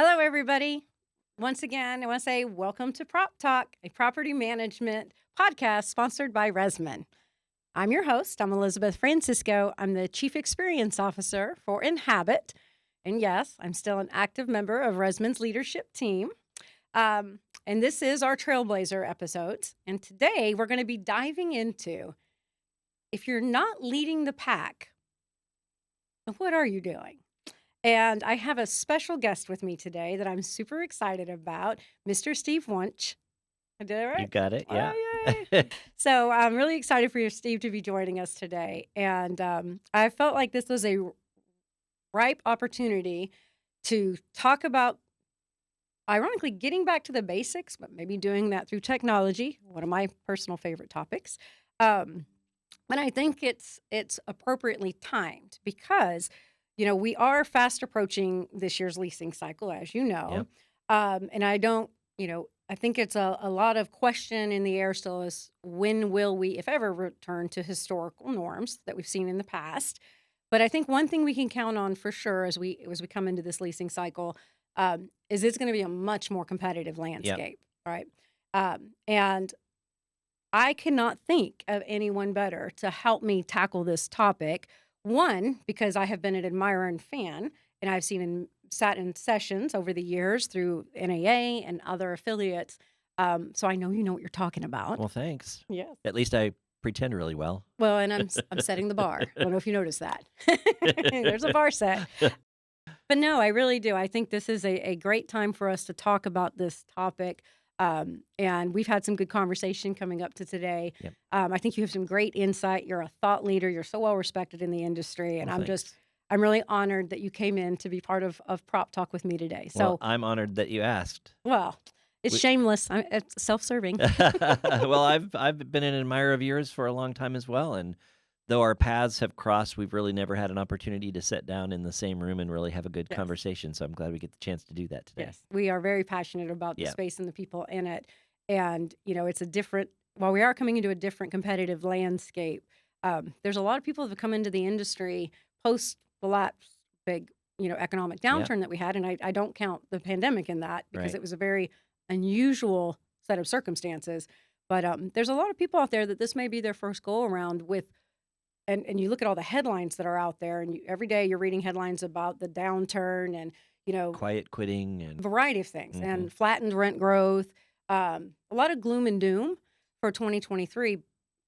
Hello, everybody. Once again, I want to say welcome to PropTalk, a property management podcast sponsored by Resman. I'm your host. I'm Elizabeth Francisco. I'm the Chief Experience Officer for Inhabit. And yes, I'm still an active member of Resman's leadership team. And this is our Trailblazer episodes. And today we're going to be diving into, if you're not leading the pack, what are you doing? And I have a special guest with me today that I'm super excited about, Mr. Steve Wunch. I did it right? You got it, yeah. Oh, yay. So I'm really excited for you, Steve, to be joining us today. And I felt like this was a ripe opportunity to talk about, ironically, getting back to the basics, but maybe doing that through technology, one of my personal favorite topics. And I think it's appropriately timed because we are fast approaching this year's leasing cycle, as you know. Yep. And I think it's a lot of question in the air still is when will we, if ever, return to historical norms that we've seen in the past. But I think one thing we can count on for sure as we come into this leasing cycle is it's going to be a much more competitive landscape, right? And I cannot think of anyone better to help me tackle this topic. One, because I have been an admirer and fan, and I've sat in sessions over the years through NAA and other affiliates. So I know you know what you're talking about. Well, thanks. Yes. At least I pretend really well. Well, and I'm setting the bar. I don't know if you noticed that. There's a bar set. But no, I really do. I think this is a great time for us to talk about this topic. And we've had some good conversation coming up to today. Yep. I think you have some great insight. You're a thought leader. You're so well respected in the industry. And Well, thanks. I'm really honored that you came in to be part of PropTalk with me today. Well, So, I'm honored that you asked. well, it's We- shameless. It's self-serving. Well, I've been an admirer of yours for a long time as well, and though our paths have crossed, we've really never had an opportunity to sit down in the same room and really have a good Yes. conversation. So I'm glad we get the chance to do that today. Yes, we are very passionate about the Yeah. space and the people in it. And, it's a different, while we are coming into a different competitive landscape, there's a lot of people that have come into the industry post the last big, economic downturn that we had. And I don't count the pandemic in that because Right. it was a very unusual set of circumstances. But there's a lot of people out there that this may be their first go around with. And you look at all the headlines that are out there, and every day you're reading headlines about the downturn and, Quiet quitting and a variety of things Mhm. and flattened rent growth, a lot of gloom and doom for 2023.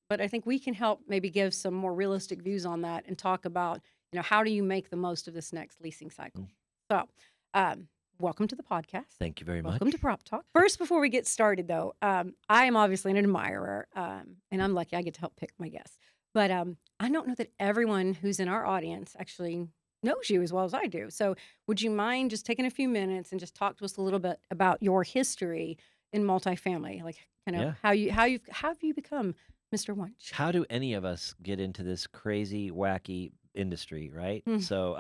But I think we can help maybe give some more realistic views on that and talk about, how do you make the most of this next leasing cycle? So, welcome to the podcast. thank you very much. Welcome to Prop Talk. First, before we get started, though, I am obviously an admirer, and I'm lucky I get to help pick my guests. But I don't know that everyone who's in our audience actually knows you as well as I do. So would you mind just taking a few minutes and just talk to us a little bit about your history in multifamily, like kind of Yeah. how have you become Mr. Wunch? How do any of us get into this crazy, wacky industry, right? Mm. So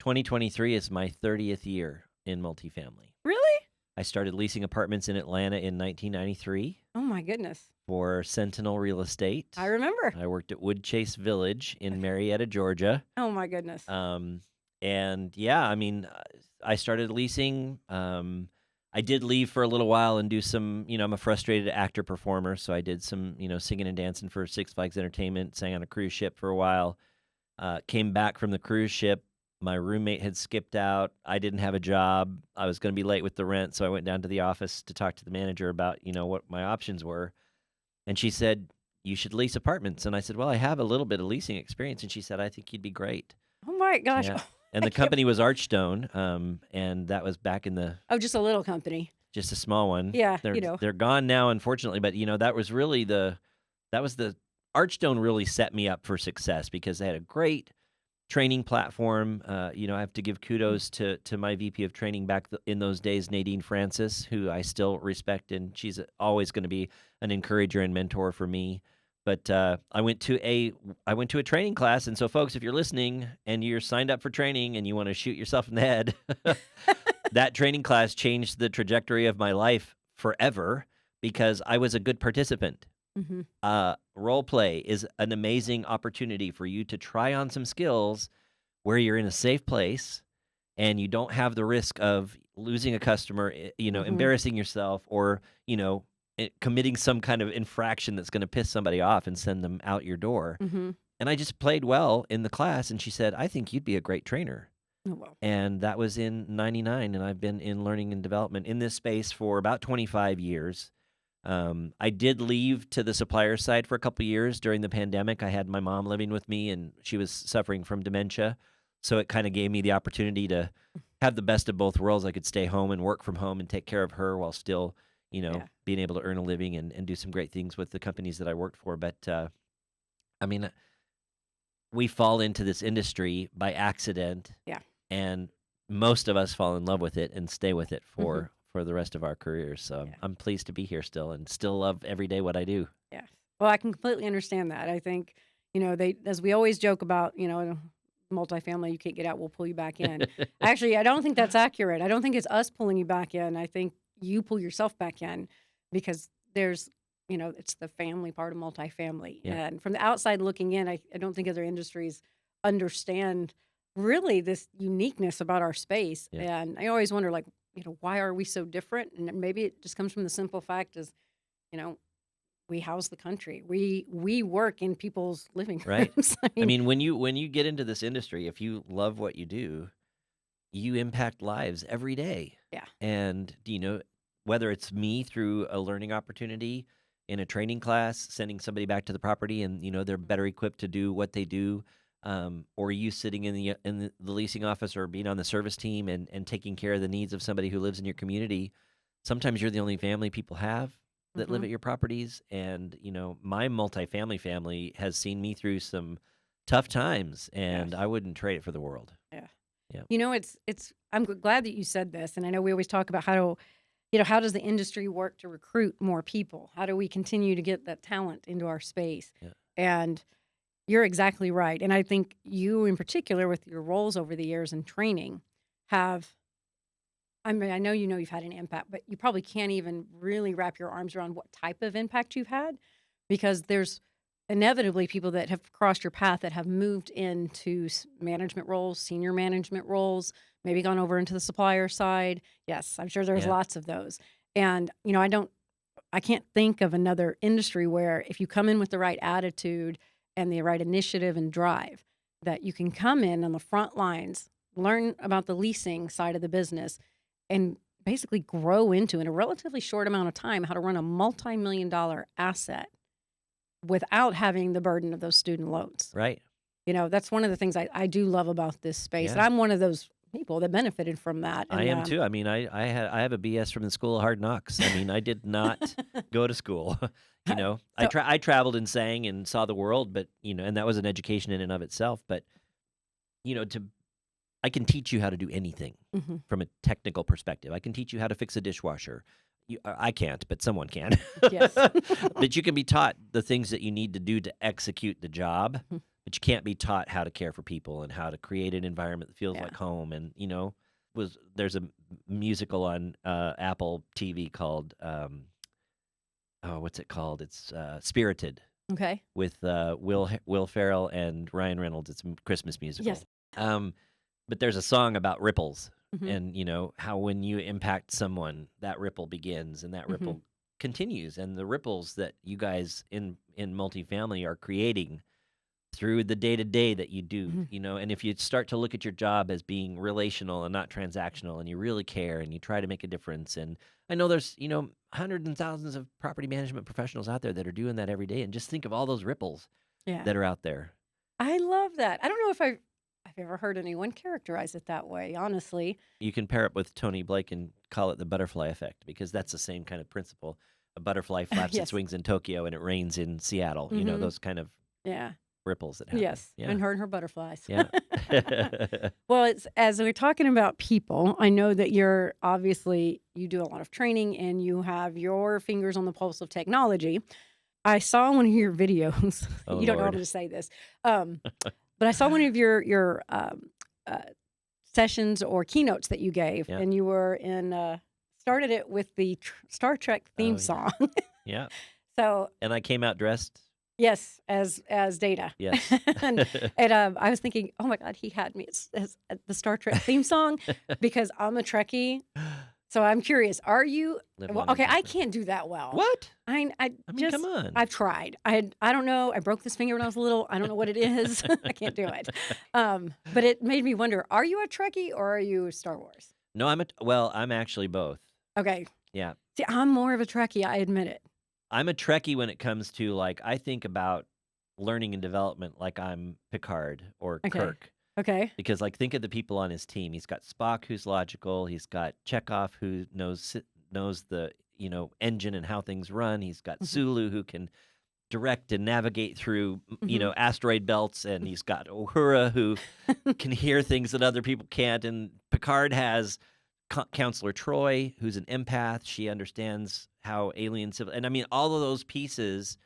2023 is my 30th year in multifamily. Really? I started leasing apartments in Atlanta in 1993 Oh my goodness. for Sentinel Real Estate. I remember. I worked at Woodchase Village in Marietta, Georgia. Oh my goodness. And yeah, I mean, I started leasing. I did leave for a little while and do some, I'm a frustrated actor performer. So I did some, singing and dancing for Six Flags Entertainment, sang on a cruise ship for a while, came back from the cruise ship. My roommate had skipped out. I didn't have a job. I was going to be late with the rent. So I went down to the office to talk to the manager about, what my options were. And she said, you should lease apartments. And I said, well, I have a little bit of leasing experience. And she said, I think you'd be great. Oh my gosh. Yeah. And the company was Archstone. And that was back in the, Oh, just a little company. just a small one. Yeah, They're gone now, unfortunately. But, that was really Archstone really set me up for success because they had a great training platform. I have to give kudos to my VP of training back in those days, Nadine Francis, who I still respect, and she's always going to be an encourager and mentor for me. But I went to a training class, and so folks, if you're listening and you're signed up for training and you want to shoot yourself in the head, that training class changed the trajectory of my life forever because I was a good participant. Mm-hmm. Role play is an amazing opportunity for you to try on some skills where you're in a safe place and you don't have the risk of losing a customer, Mm-hmm. embarrassing yourself, or committing some kind of infraction that's going to piss somebody off and send them out your door. Mm-hmm. And I just played well in the class, and she said, "I think you'd be a great trainer." Oh, well. And that was in '99, and I've been in learning and development in this space for about 25 years. I did leave to the supplier side for a couple years during the pandemic. I had my mom living with me, and she was suffering from dementia. So it kind of gave me the opportunity to have the best of both worlds. I could stay home and work from home and take care of her while still, Yeah. being able to earn a living and do some great things with the companies that I worked for. But I mean, we fall into this industry by accident, Yeah. and most of us fall in love with it and stay with it Mm-hmm. for the rest of our careers. So Yeah. I'm pleased to be here still and still love every day what I do. Yeah. Well, I can completely understand that. I think, they, as we always joke about, multifamily, you can't get out, we'll pull you back in. Actually, I don't think that's accurate. I don't think it's us pulling you back in. I think you pull yourself back in because there's, it's the family part of multifamily. Yeah. And from the outside looking in, I don't think other industries understand really this uniqueness about our space. Yeah. And I always wonder, like, why are we so different? And maybe it just comes from the simple fact is, you know, we house the country. We work in people's living Right. rooms. I mean, when you get into this industry, if you love what you do, you impact lives every day. Yeah. And whether it's me through a learning opportunity in a training class, sending somebody back to the property, and they're better equipped to do what they do, or you sitting in the leasing office or being on the service team and taking care of the needs of somebody who lives in your community. Sometimes you're the only family people have that live Mhm. at your properties, and my multifamily family has seen me through some tough times, and Yes. I wouldn't trade it for the world. Yeah. Yeah. It's I'm glad that you said this, and I know we always talk about how does the industry work to recruit more people? How do we continue to get that talent into our space? Yeah. And you're exactly right. And I think you in particular with your roles over the years in training have I mean, I know you've had an impact, but you probably can't even really wrap your arms around what type of impact you've had because there's inevitably people that have crossed your path that have moved into management roles, senior management roles, maybe gone over into the supplier side. Yes, I'm sure there's Yeah. lots of those. And, I can't think of another industry where if you come in with the right attitude and the right initiative and drive, that you can come in on the front lines, learn about the leasing side of the business, and basically grow into in a relatively short amount of time how to run a multi-million-dollar asset without having the burden of those student loans. Right. That's one of the things I do love about this space. And Yeah. I'm one of those people that benefited from that. I And am too. I mean, I have a BS from the School of Hard Knocks. I mean, I did not go to school. So- I traveled and sang and saw the world, but and that was an education in and of itself. But I can teach you how to do anything Mhm. from a technical perspective. I can teach you how to fix a dishwasher. I can't, but someone can. Yes. But you can be taught the things that you need to do to execute the job, Mhm. but you can't be taught how to care for people and how to create an environment that feels Yeah. like home. And there's a musical on Apple TV called what's it called? It's Spirited Okay. with Will Ferrell and Ryan Reynolds. It's a Christmas musical. Yes. But there's a song about ripples. Mhm. And how when you impact someone, that ripple begins and that Mhm. ripple continues. And the ripples that you guys in multifamily are creating through the day-to-day that you do, Mhm. and if you start to look at your job as being relational and not transactional, and you really care and you try to make a difference. And I know there's, hundreds and thousands of property management professionals out there that are doing that every day. And just think of all those ripples Yeah. that are out there. I love that. I don't know if I've ever heard anyone characterize it that way, honestly. You can pair it with Tony Blake and call it the butterfly effect, because that's the same kind of principle. A butterfly flaps Yes. its wings in Tokyo and it rains in Seattle. Mhm. Those kind of Yeah. ripples that happen. Yes. Yeah. And her and her butterflies. Yeah. Well, it's as we're talking about people, I know that you do a lot of training and you have your fingers on the pulse of technology. I saw one of your videos. Oh, You don't know I'm Lord. going to say this, but I saw one of your sessions or keynotes that you gave, Yeah. and you were started it with the Star Trek theme Oh, yeah. song. Yeah. So And I came out dressed Yes, as Data. Yes. and I was thinking, oh my God, he had me as the Star Trek theme song because I'm a Trekkie. So I'm curious, are you? Live Well, long and okay, I prosper. can't do that well. What? I I mean, come just on. I've tried. I don't know. I broke this finger when I was little. I don't know what it is. I can't do it. But it made me wonder: are you a Trekkie or are you Star Wars? No, I'm actually both. Okay. Yeah. See, I'm more of a Trekkie. I admit it. I'm a Trekkie when it comes to like I think about learning and development like I'm Picard or Okay. Kirk. Okay. Because like think of the people on his team. He's got Spock who's logical. He's got Chekhov who knows the engine and how things run. He's got Mhm. Sulu who can direct and navigate through Mhm. asteroid belts, and he's got Uhura who can hear things that other people can't. And Picard has Counselor Troy who's an empath. She understands how and I mean all of those pieces.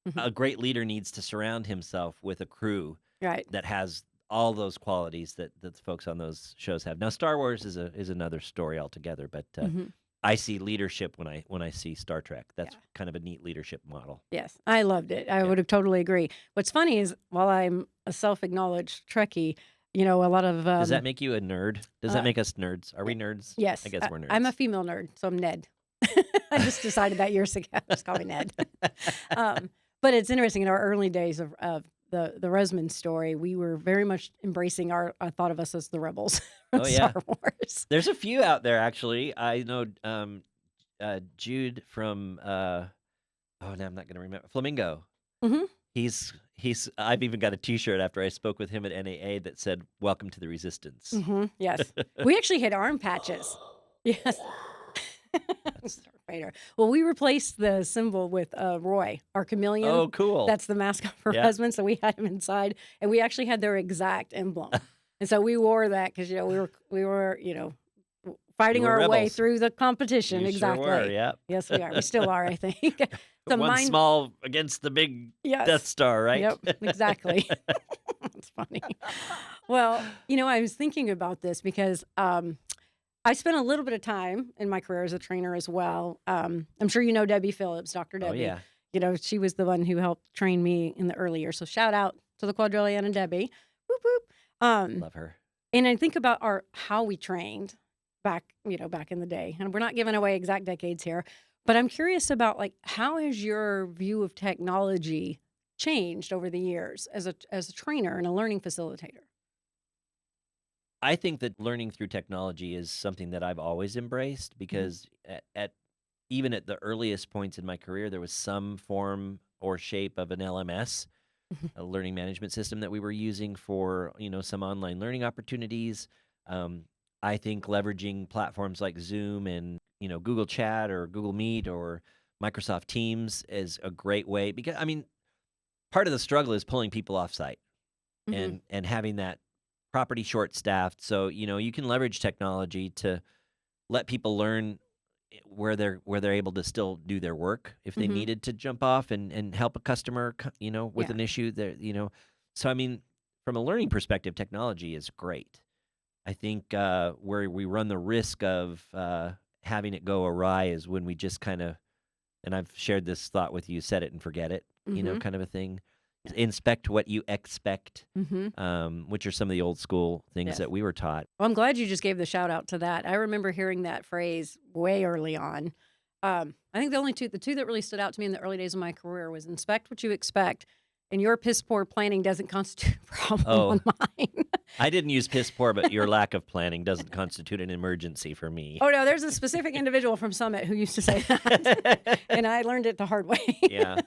Mhm. A great leader needs to surround himself with a crew Right. that has all those qualities that the folks on those shows have. Now, Star Wars is another story altogether, but Mhm. I see leadership when I see Star Trek. That's Yeah. kind of a neat leadership model. Yes, I loved it. I Yeah. would have totally agree. What's funny is while I'm a self-acknowledged Trekkie, a lot of Does that make you a nerd? Does that make us nerds? Are we nerds? yes, I guess we're nerds. I'm a female nerd, so I'm Ned. I just decided that years ago. Just call me Ned. But it's interesting in our early days of the Resman story, we were very much embracing I thought of us as the rebels from Oh, yeah. Star Wars. There's a few out there actually. I know Jude from now I'm not going to remember Flamingo. Mhm. He's I've even got a T-shirt after I spoke with him at NAA that said "Welcome to the Resistance." Yes, we actually had arm patches. Yes. Darth Vader. Well, we replaced the symbol with Roy, our chameleon. Oh, cool. That's the mascot for Yeah. Resman. So we had him inside, and we actually had their exact emblem. And so we wore that because we were fighting You were our way rebels. through the competition. You exactly. sure were, yeah. Yes, we are. We still are, I think. One small against the big Yes. Death Star, right? Yep, exactly. That's funny. Well, I was thinking about this because I spent a little bit of time in my career as a trainer as well. I'm sure you know Debbie Phillips, Dr. Debbie. Oh, yeah. She was the one who helped train me in the early years. So shout out to the Quadrillion and Debbie. Whoop, whoop. Love her. And I think about how we trained back in the day. And we're not giving away exact decades here, but I'm curious about how has your view of technology changed over the years as a trainer and a learning facilitator? I think that learning through technology is something that I've always embraced because even at the earliest points in my career, there was some form or shape of an LMS, a learning management system that we were using for some online learning opportunities. I think leveraging platforms like Zoom and Google Chat or Google Meet or Microsoft Teams is a great way because part of the struggle is pulling people off site and having that property short staffed. So, you can leverage technology to let people learn where they're able to still do their work if they needed to jump off and help a customer, with an issue there, So, from a learning perspective, technology is great. I think where we run the risk of having it go awry is when we just kind of, and I've shared this thought with you, set it and forget it, kind of a thing. Inspect what you expect, which are some of the old school things that we were taught. Well, I'm glad you just gave the shout out to that. I remember hearing that phrase way early on. I think the two that really stood out to me in the early days of my career was inspect what you expect, and your piss poor planning doesn't constitute a problem on mine. I didn't use piss poor, but your lack of planning doesn't constitute an emergency for me. Oh, no, there's a specific individual from Summit who used to say that, and I learned it the hard way. Yeah.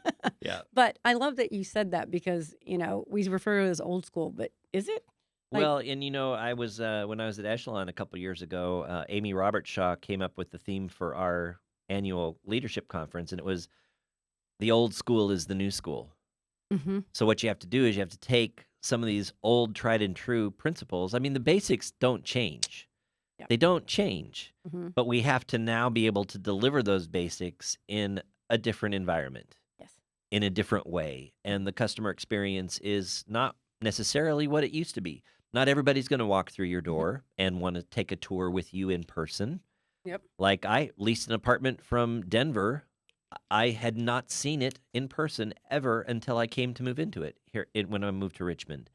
But I love that you said that because, we refer to it as old school, but is it? Well, and I was when I was at Echelon a couple years ago, Amy Robertshaw came up with the theme for our annual leadership conference, and it was the old school is the new school. So what you have to do is you have to take some of these old tried and true principles. The basics don't change. Yep. They don't change, but we have to now be able to deliver those basics in a different environment, in a different way. And the customer experience is not necessarily what it used to be. Not everybody's going to walk through your door and want to take a tour with you in person. Yep. Like I leased an apartment from Denver. I had not seen it in person ever until I came to move into it when I moved to Richmond.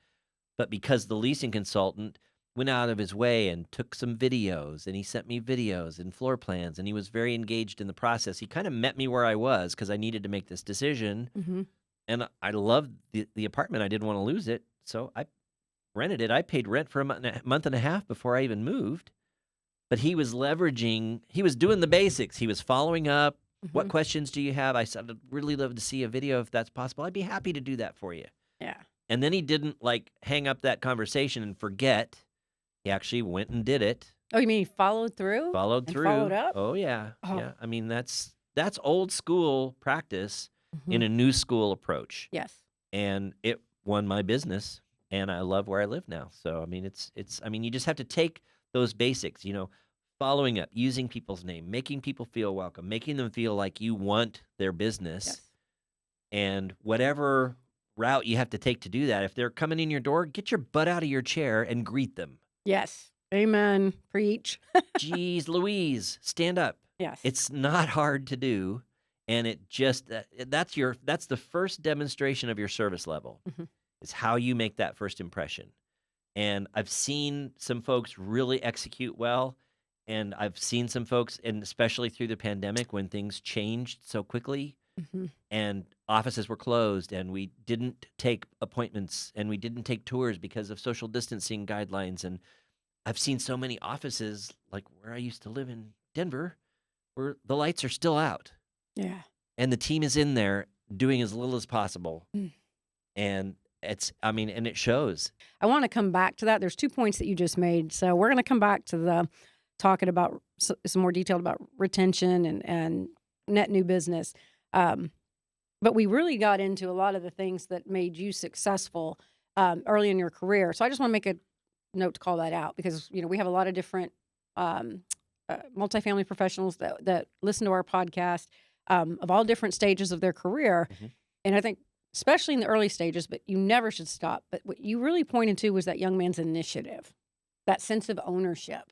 But because the leasing consultant went out of his way and took some videos, and he sent me videos and floor plans, and he was very engaged in the process. He kind of met me where I was because I needed to make this decision. Mm-hmm. And I loved the apartment. I didn't want to lose it. So I rented it. I paid rent for a month and a half before I even moved. But he was doing the basics. He was following up. Mm-hmm. What questions do you have? I said, I'd really love to see a video if that's possible. I'd be happy to do that for you. Yeah. And then he didn't hang up that conversation and forget. He actually went and did it. Oh, you mean he followed through? Followed through. Followed up? Oh, yeah. Oh. Yeah. I mean, that's old school practice Mm-hmm. in a new school approach. Yes. And it won my business, and I love where I live now. So, I mean, you just have to take those basics, following up, using people's name, making people feel welcome, making them feel like you want their business. Yes. And whatever route you have to take to do that, if they're coming in your door, get your butt out of your chair and greet them. Yes. Amen. Preach. Jeez Louise, stand up. Yes. It's not hard to do. And it just, that's the first demonstration of your service level, Mm-hmm. is how you make that first impression. And I've seen some folks really execute well. And I've seen some folks, and especially through the pandemic when things changed so quickly, Mm-hmm. and offices were closed, and we didn't take appointments, and we didn't take tours because of social distancing guidelines. And I've seen so many offices, like where I used to live in Denver, where the lights are still out. Yeah. And the team is in there doing as little as possible. Mm. And and it shows. I want to come back to that. There's 2 points that you just made. So we're going to come back to talking about some more detailed about retention and net new business. But we really got into a lot of the things that made you successful early in your career. So I just want to make a note to call that out because, we have a lot of different multifamily professionals that listen to our podcast of all different stages of their career. Mm-hmm. And I think especially in the early stages, but you never should stop. But what you really pointed to was that young man's initiative, that sense of ownership,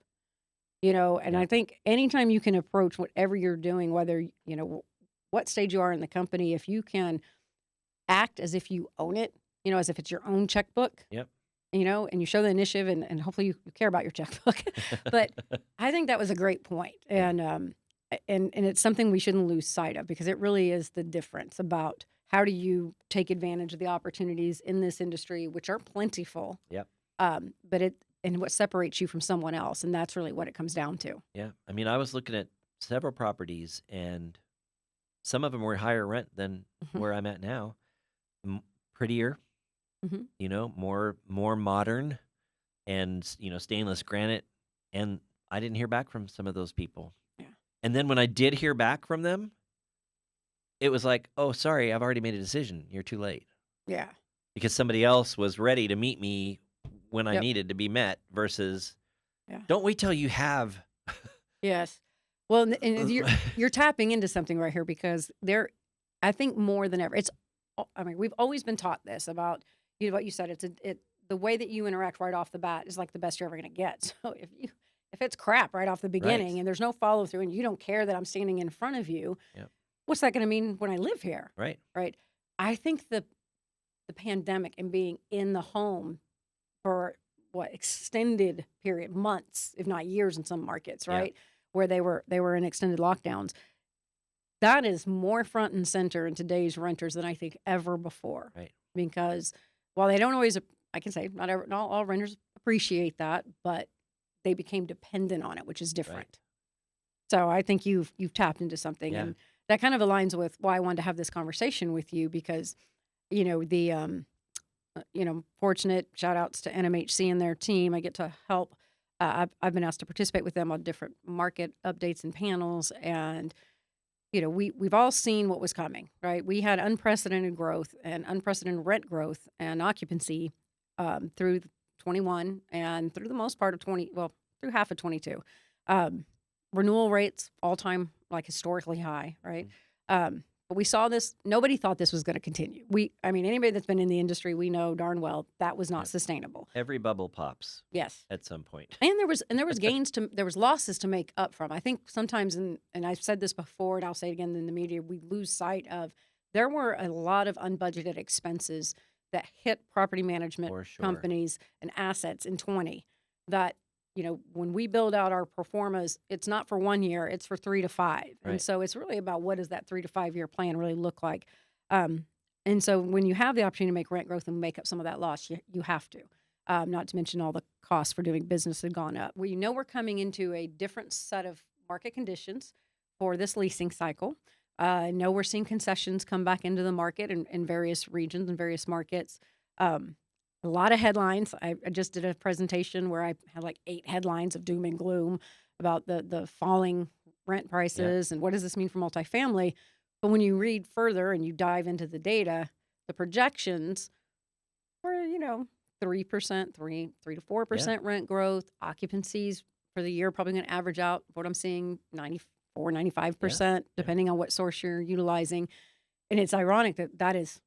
and Yeah. I think anytime you can approach whatever you're doing, whether, what stage you are in the company, if you can act as if you own it, as if it's your own checkbook, Yep. And you show the initiative and hopefully you care about your checkbook. But I think that was a great point. And it's something we shouldn't lose sight of because it really is the difference about how do you take advantage of the opportunities in this industry, which are plentiful. Yep. But what separates you from someone else. And that's really what it comes down to. Yeah. I mean, I was looking at several properties, and some of them were higher rent than Mhm. where I'm at now. Prettier, Mhm. more modern, and, stainless granite. And I didn't hear back from some of those people. Yeah. And then when I did hear back from them, it was like, oh, sorry, I've already made a decision. You're too late. Yeah. Because somebody else was ready to meet me when I Yep. needed to be met versus Yeah. don't wait till you have. Yes. Well, and you're tapping into something right here because I think more than ever, we've always been taught this about what you said. The way that you interact right off the bat is like the best you're ever going to get. So if it's crap right off the beginning Right. and there's no follow through and you don't care that I'm standing in front of you, Yep. what's that going to mean when I live here? Right. Right. I think the pandemic and being in the home for extended period, months, if not years in some markets, Yeah. right? Where they were in extended lockdowns. That is more front and center in today's renters than I think ever before. Right. Because while they don't always, I can say not all renters appreciate that, but they became dependent on it, which is different. Right. So I think you've tapped into something, Yeah. and that kind of aligns with why I wanted to have this conversation with you because, fortunate shout outs to NMHC and their team. I get to help. I've been asked to participate with them on different market updates and panels, and we've all seen what was coming, right? We had unprecedented growth and unprecedented rent growth and occupancy through 21 and through the most part of through half of 22. Renewal rates all time historically high, right? But we saw this. Nobody thought this was going to continue. I mean, anybody that's been in the industry, we know darn well that was not Yep. sustainable. Every bubble pops Yes. at some point. And there was there was losses to make up from. I think sometimes, and I've said this before, and I'll say it again in the media, we lose sight of there were a lot of unbudgeted expenses that hit property management For sure. companies and assets in 20 that, when we build out our pro formas, it's not for 1 year, it's for 3 to 5. And Right. so it's really about what does that 3 to 5 year plan really look like. And so when you have the opportunity to make rent growth and make up some of that loss, you have to. Not to mention all the costs for doing business have gone up. We know we're coming into a different set of market conditions for this leasing cycle. I know we're seeing concessions come back into the market in various regions and various markets. A lot of headlines. I just did a presentation where I had like 8 headlines of doom and gloom about the falling rent prices and what does this mean for multifamily. But when you read further and you dive into the data, the projections were, 3%, 3 to 4% rent growth. Occupancies for the year probably going to average out, what I'm seeing, 94, 95%, depending on what source you're utilizing. And it's ironic that is,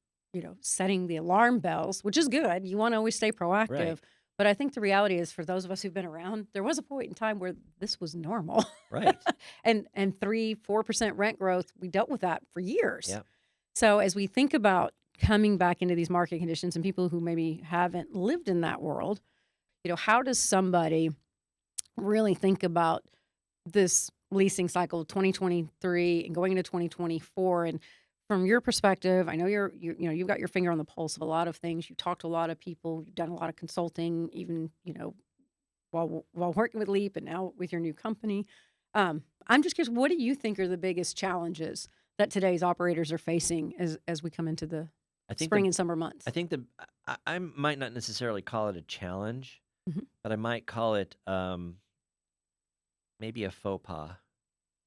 setting the alarm bells, which is good. You want to always stay proactive. Right. But I think the reality is for those of us who've been around, there was a point in time where this was normal. Right. and 3-4% rent growth, we dealt with that for years. Yeah. So as we think about coming back into these market conditions and people who maybe haven't lived in that world, how does somebody really think about this leasing cycle 2023 and going into 2024? And from your perspective, I know you've got your finger on the pulse of a lot of things. You talk to a lot of people. You've done a lot of consulting, even while working with Leap and now with your new company. I'm just curious, what do you think are the biggest challenges that today's operators are facing as we come into the spring and summer months? I think I might not necessarily call it a challenge, Mhm. but I might call it maybe a faux pas.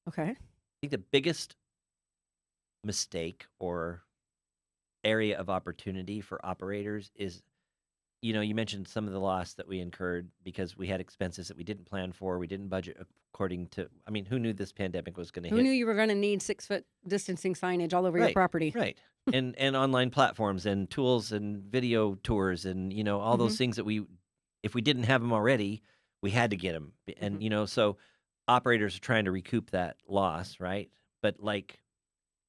Okay. I think the biggest mistake or area of opportunity for operators is, you mentioned some of the loss that we incurred because we had expenses that we didn't plan for. We didn't budget according to, who knew this pandemic was going to hit? Who knew you were going to need 6-foot distancing signage all over your property? Right. and online platforms and tools and video tours and, all those things that if we didn't have them already, we had to get them. And, so operators are trying to recoup that loss, right? But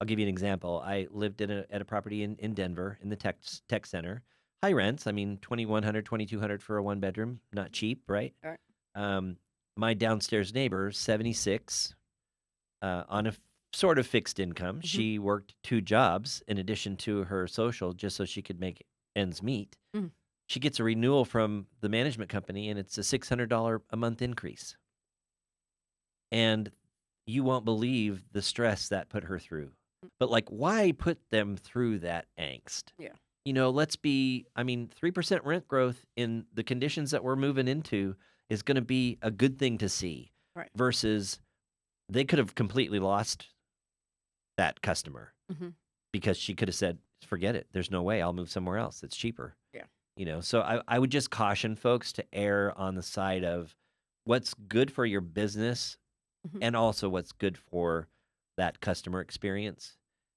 I'll give you an example. I lived at a property in Denver in the tech center. High rents. $2,100, $2,200 for a 1-bedroom. Not cheap, right? All right. My downstairs neighbor, 76, on a sort of fixed income. Mhm. She worked 2 jobs in addition to her social just so she could make ends meet. Mm. She gets a renewal from the management company, and it's a $600 a month increase. And you won't believe the stress that put her through. But why put them through that angst? Yeah. Let's be, 3% rent growth in the conditions that we're moving into is going to be a good thing to see. Right. Versus they could have completely lost that customer because she could have said, forget it. There's no way. I'll move somewhere else. It's cheaper. Yeah. So I would just caution folks to err on the side of what's good for your business and also what's good for that customer experience.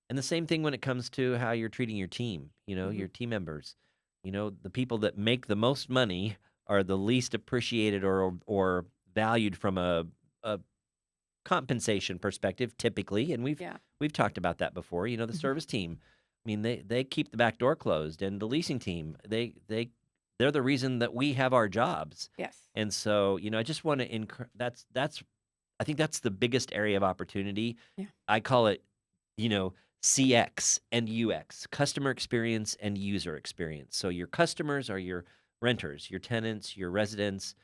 And the same thing when it comes to how you're treating your team, your team members. The people that make the most money are the least appreciated or valued from a compensation perspective, typically. And we've talked about that before. The service team, they keep the back door closed, and the leasing team, they're the reason that we have our jobs. Yes. And so, I just want to I think that's the biggest area of opportunity. Yeah. I call it, CX and UX, customer experience and user experience. So your customers are your renters, your tenants, your residents.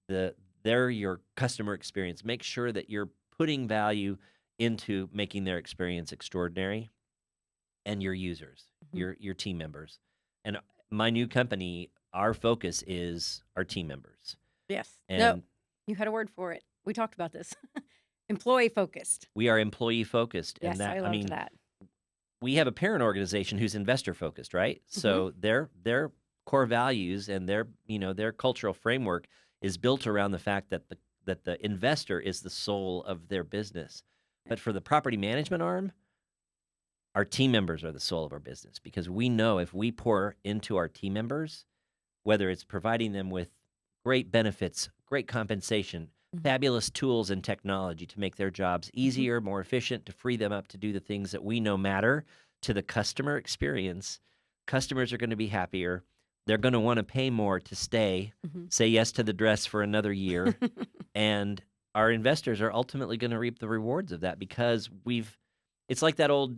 They're your customer experience. Make sure that you're putting value into making their experience extraordinary, and your users, your team members. And my new company, our focus is our team members. Yes. And no, you had a word for it. We talked about this. Employee focused. We are employee focused. Yes, and that, I loved that. We have a parent organization who's investor focused, right? So their core values and their cultural framework is built around the fact that the investor is the soul of their business. But for the property management arm, our team members are the soul of our business, because we know if we pour into our team members, whether it's providing them with great benefits, great compensation, fabulous tools and technology to make their jobs easier, more efficient, to free them up to do the things that we know matter to the customer experience, customers are going to be happier. They're going to want to pay more to stay, say yes to the dress for another year. And our investors are ultimately going to reap the rewards of that, because it's like that old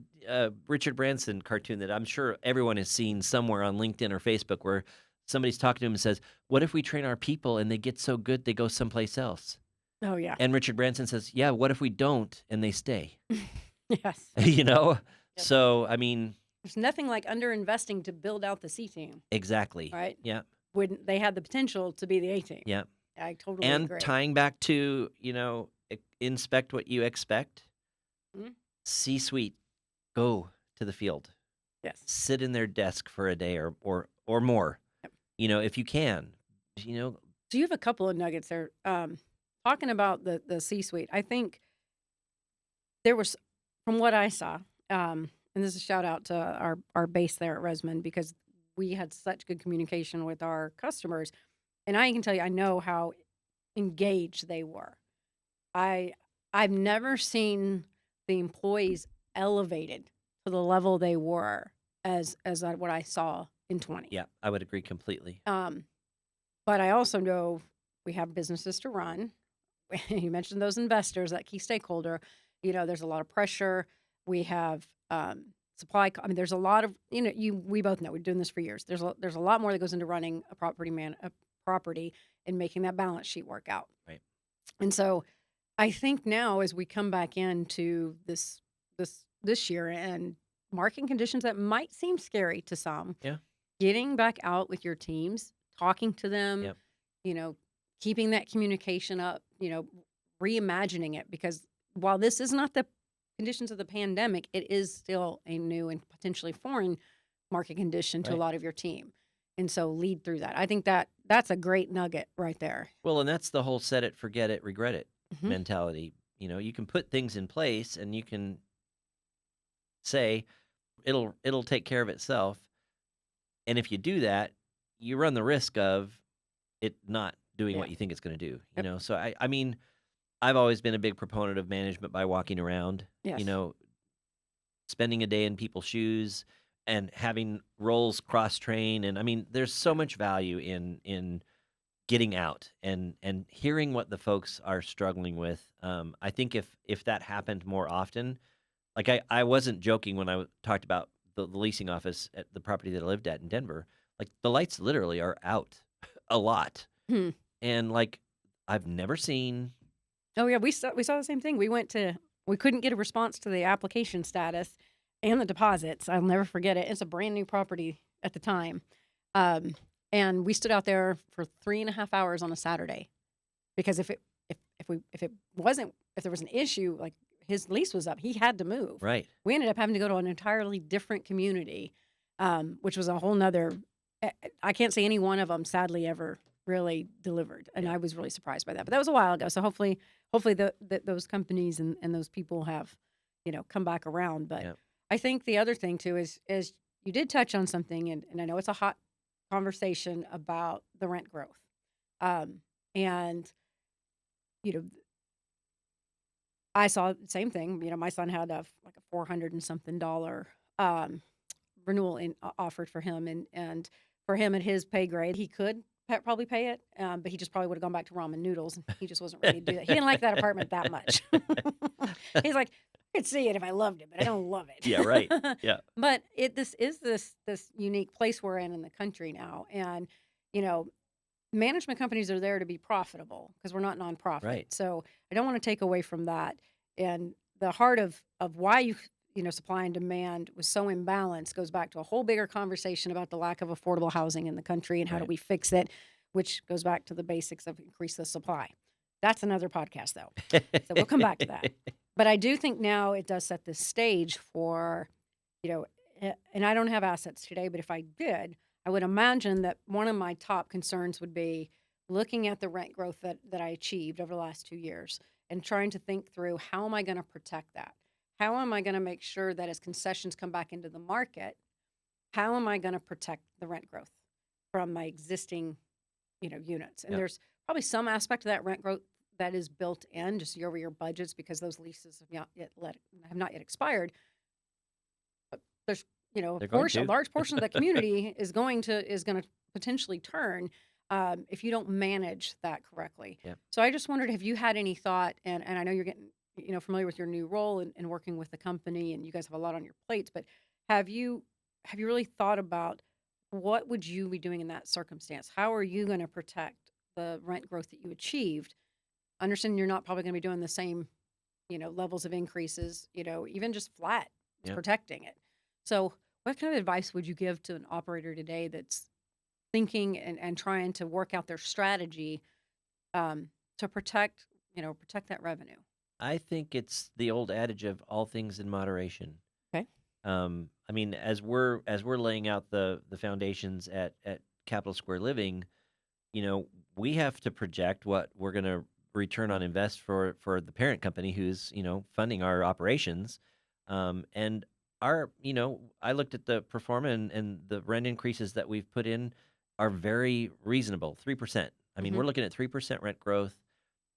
Richard Branson cartoon that I'm sure everyone has seen somewhere on LinkedIn or Facebook, where somebody's talking to him and says, what if we train our people and they get so good they go someplace else? Oh, yeah. And Richard Branson says, yeah, what if we don't and they stay? Yes. You know? Yep. So, I mean, there's nothing like underinvesting to build out the C team. Exactly. Right? Yeah. When they had the potential to be the A team. Yeah. I totally agree. And tying back to, inspect what you expect. C-suite, go to the field. Yes. Sit in their desk for a day or more. Yep. If you can. So you have a couple of nuggets there. Talking about the C-suite, I think there was, from what I saw, and this is a shout out to our base there at Resman, because we had such good communication with our customers. And I can tell you, I know how engaged they were. I've never seen the employees elevated to the level they were as what I saw in 20. Yeah, I would agree completely. But I also know we have businesses to run. You mentioned those investors, that key stakeholder. There's a lot of pressure. We have supply. I mean, there's a lot of we both know, we're doing this for years. There's a lot more that goes into running a property and making that balance sheet work out. Right. And so, I think now as we come back into this year and market conditions that might seem scary to some, getting back out with your teams, talking to them, keeping that communication up, reimagining it, because while this is not the conditions of the pandemic, it is still a new and potentially foreign market condition to a lot of your team. And so lead through that. I think that's a great nugget right there. Well, and that's the whole set it, forget it, regret it mentality. You can put things in place and you can say it'll take care of itself. And if you do that, you run the risk of it not doing what you think it's going to do. So I mean, I've always been a big proponent of management by walking around. Yes. Spending a day in people's shoes and having roles cross-train. And I mean, there's so much value in getting out and hearing what the folks are struggling with. I think if that happened more often, like I wasn't joking when I talked about the leasing office at the property that I lived at in Denver. Like, the lights literally are out a lot. And like, I've never seen. Oh yeah, we saw the same thing. We couldn't get a response to the application status and the deposits. I'll never forget it. It's a brand new property at the time. And we stood out there for 3.5 hours on a Saturday, because if there was an issue, like his lease was up, he had to move. Right. We ended up having to go to an entirely different community, which was a whole nother. I can't say any one of them sadly ever really delivered, and I was really surprised by that. But that was a while ago, so hopefully those companies and those people have come back around. But I think the other thing too is you did touch on something, and I know it's a hot conversation about the rent growth, and I saw the same thing. My son had like a $400 and something renewal offered for him, and for him at his pay grade, he could probably pay it, but he just probably would have gone back to ramen noodles, and he just wasn't ready to do that. He didn't like that apartment that much. He's like, I could see it if I loved it, but I don't love it. Yeah, right. Yeah. But this is this unique place we're in the country now, and management companies are there to be profitable, because we're not nonprofit. Right. So I don't want to take away from that. And the heart of why supply and demand was so imbalanced goes back to a whole bigger conversation about the lack of affordable housing in the country and how do we fix it, which goes back to the basics of increase the supply. That's another podcast, though. So we'll come back to that. But I do think now it does set the stage for, and I don't have assets today, but if I did, I would imagine that one of my top concerns would be looking at the rent growth that I achieved over the last 2 years and trying to think through, how am I going to protect that? how am I going to make sure that as concessions come back into the market, how am I going to protect the rent growth from my existing, units? And Yep. there's probably some aspect of that rent growth that is built in just year-over-year budgets because those leases have not yet expired. But there's, They're going a to. large portion of the community is going to potentially turn if you don't manage that correctly. Yep. So I just wondered, have you had any thought? And I know you're getting familiar with your new role and working with the company, and you guys have a lot on your plates. But have you really thought about what would you be doing in that circumstance? How are you going to protect the rent growth that you achieved? Understanding you're not probably going to be doing the same, levels of increases, even just flat, it's Yep. protecting it. So what kind of advice would you give to an operator today that's thinking and trying to work out their strategy to protect that revenue? I think it's the old adage of all things in moderation. Okay. I mean, as we're laying out the foundations at Capital Square Living, we have to project what we're going to return on invest for the parent company who's funding our operations, and I looked at the pro forma and the rent increases that we've put in are very reasonable, 3%. I mean, Mhm. we're looking at 3% rent growth,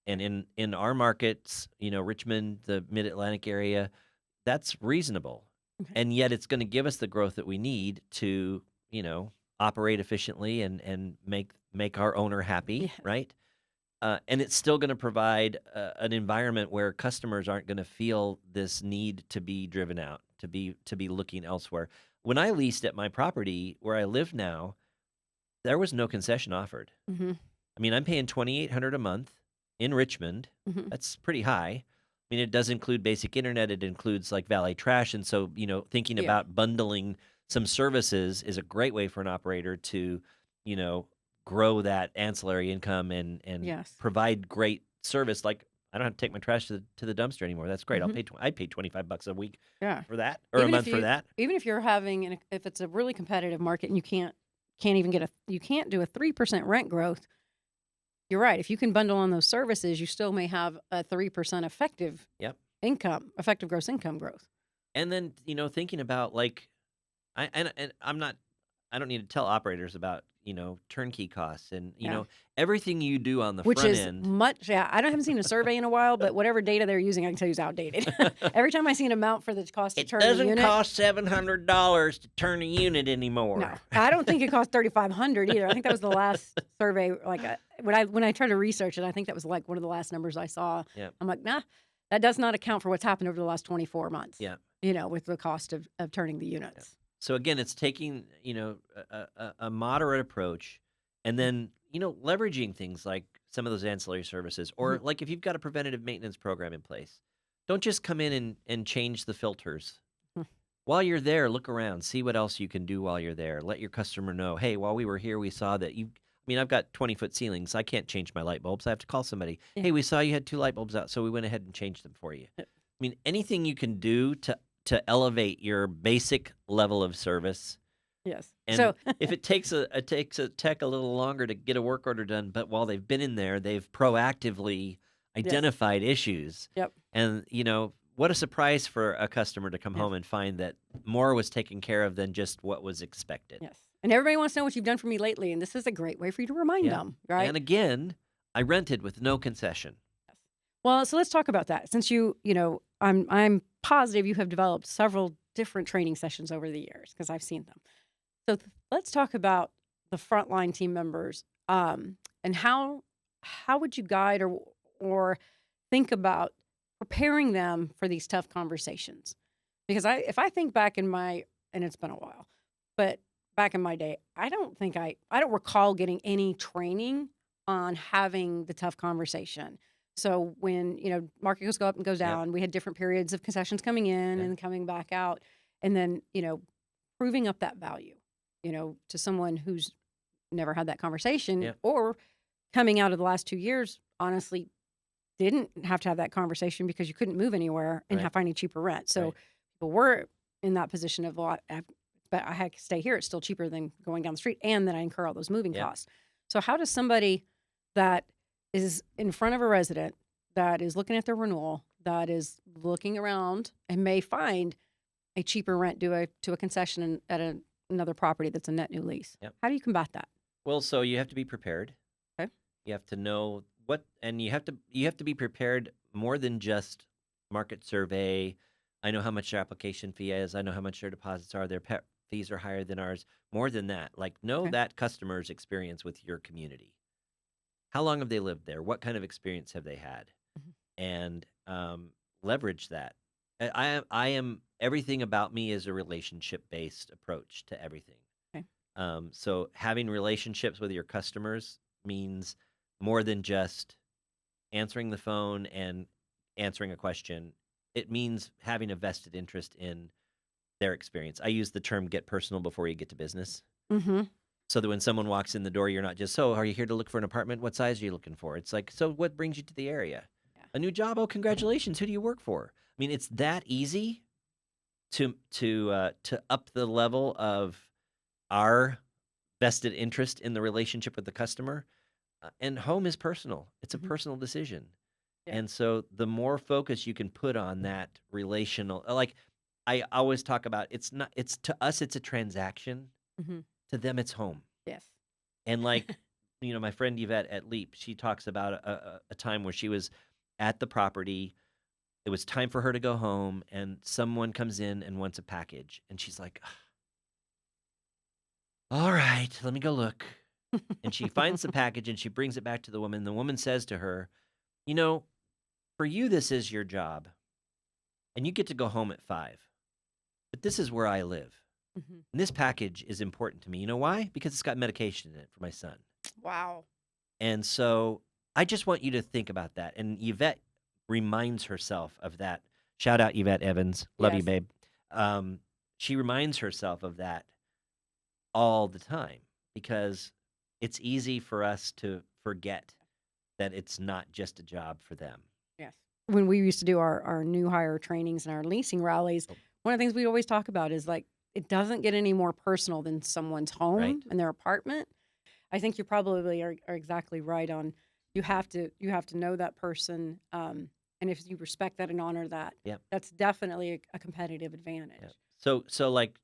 and in our markets, Richmond, the Mid Atlantic area, that's reasonable. Okay. And yet it's going to give us the growth that we need to, operate efficiently and make our owner happy, Yes. right? And it's still going to provide an environment where customers aren't going to feel this need to be driven out, to be looking elsewhere. When I leased at my property where I live now, there was no concession offered. Mm-hmm. I mean, I'm paying $2,800 a month in Richmond. Mm-hmm. That's pretty high. I mean, it does include basic internet. It includes like valet trash. And so, thinking Yeah. about bundling some services is a great way for an operator to, grow that ancillary income and Yes. provide great service. Like I don't have to take my trash to the dumpster anymore. That's great. Mm-hmm. I'd pay $25 a week Yeah. for that, or a month for that. Even if you're having, if it's a really competitive market and you can't even you can't do a 3% rent growth. You're right. If you can bundle on those services, you still may have a 3% effective Yep. effective gross income growth. And then, thinking about like, and I don't need to tell operators about, turnkey costs and, Yeah. everything you do on the Which front is end. I haven't seen a survey in a while, but whatever data they're using, I can tell you is outdated. Every time I see an amount for the cost to It turn a doesn't unit. cost $700 to turn a unit anymore. No, I don't think it cost $3,500 either. I think that was the last survey. When I tried to research it, I think that was like one of the last numbers I saw. Yeah. I'm like, nah, that does not account for what's happened over the last 24 months. Yeah. With the cost of turning the units. So again, it's taking, a moderate approach and then, leveraging things like some of those ancillary services or like if you've got a preventative maintenance program in place, don't just come in and change the filters. While you're there, look around, see what else you can do while you're there. Let your customer know, hey, while we were here, we saw that I've got 20-foot ceilings. I can't change my light bulbs. I have to call somebody. Yeah. Hey, we saw you had 2 light bulbs out, so we went ahead and changed them for you. I mean, anything you can do to elevate your basic level of service. Yes. And So if it takes a tech a little longer to get a work order done, but while they've been in there, they've proactively identified issues. Yep. And, what a surprise for a customer to come home and find that more was taken care of than just what was expected. Yes. And everybody wants to know what you've done for me lately, and this is a great way for you to remind them, right? And again, I rented with no concession. Yes. Well, so let's talk about that. Since I'm positive you have developed several different training sessions over the years because I've seen them. So let's talk about the frontline team members and how would you guide or think about preparing them for these tough conversations? Because if I think back and it's been a while, but back in my day, I don't recall getting any training on having the tough conversation. So when, market goes up and goes down, we had different periods of concessions coming in and coming back out. And then, proving up that value, to someone who's never had that conversation or coming out of the last 2 years, honestly, didn't have to have that conversation because you couldn't move anywhere and find any cheaper rent. So people were in that position of, but I had to stay here. It's still cheaper than going down the street. And then I incur all those moving costs. So how does somebody that is in front of a resident that is looking at their renewal that is looking around and may find a cheaper rent to a concession at another property that's a net new lease. Yep. How do you combat that? Well, so you have to be prepared. Okay. You have to know and you have to be prepared more than just market survey. I know how much their application fee is. I know how much their deposits are. Their pet fees are higher than ours. More than that, like know Okay. that customer's experience with your community. How long have they lived there? What kind of experience have they had? Mhm. And leverage that. I am everything about me is a relationship based approach to everything. Okay. So having relationships with your customers means more than just answering the phone and answering a question. It means having a vested interest in their experience. I use the term get personal before you get to business. Mm-hmm. So that when someone walks in the door, you're not just, so are you here to look for an apartment? What size are you looking for? It's like, so what brings you to the area? Yeah. A new job? Oh, congratulations. Who do you work for? I mean, it's that easy to up the level of our vested interest in the relationship with the customer. And home is personal. It's a Mhm. personal decision. Yeah. And so the more focus you can put on that relational, like I always talk about, it's to us, it's a transaction. Mm-hmm. To them, it's home. Yes. And like, my friend Yvette at Leap, she talks about a time where she was at the property. It was time for her to go home, and someone comes in and wants a package. And she's like, all right, let me go look. And she finds the package and she brings it back to the woman. The woman says to her, for you, this is your job, and you get to go home at 5. But this is where I live. Mm-hmm. And this package is important to me. You know why? Because it's got medication in it for my son. Wow. And so I just want you to think about that. And Yvette reminds herself of that. Shout out Yvette Evans. Love you, Yes. babe. She reminds herself of that all the time because it's easy for us to forget that it's not just a job for them. Yes. When we used to do our new hire trainings and our leasing rallies, Oh. one of the things we always talk about is like it doesn't get any more personal than someone's home Right. and their apartment. I think you probably are exactly right on. You have to know that person, and if you respect that and honor that, Yep. that's definitely a competitive advantage. Yep. So like,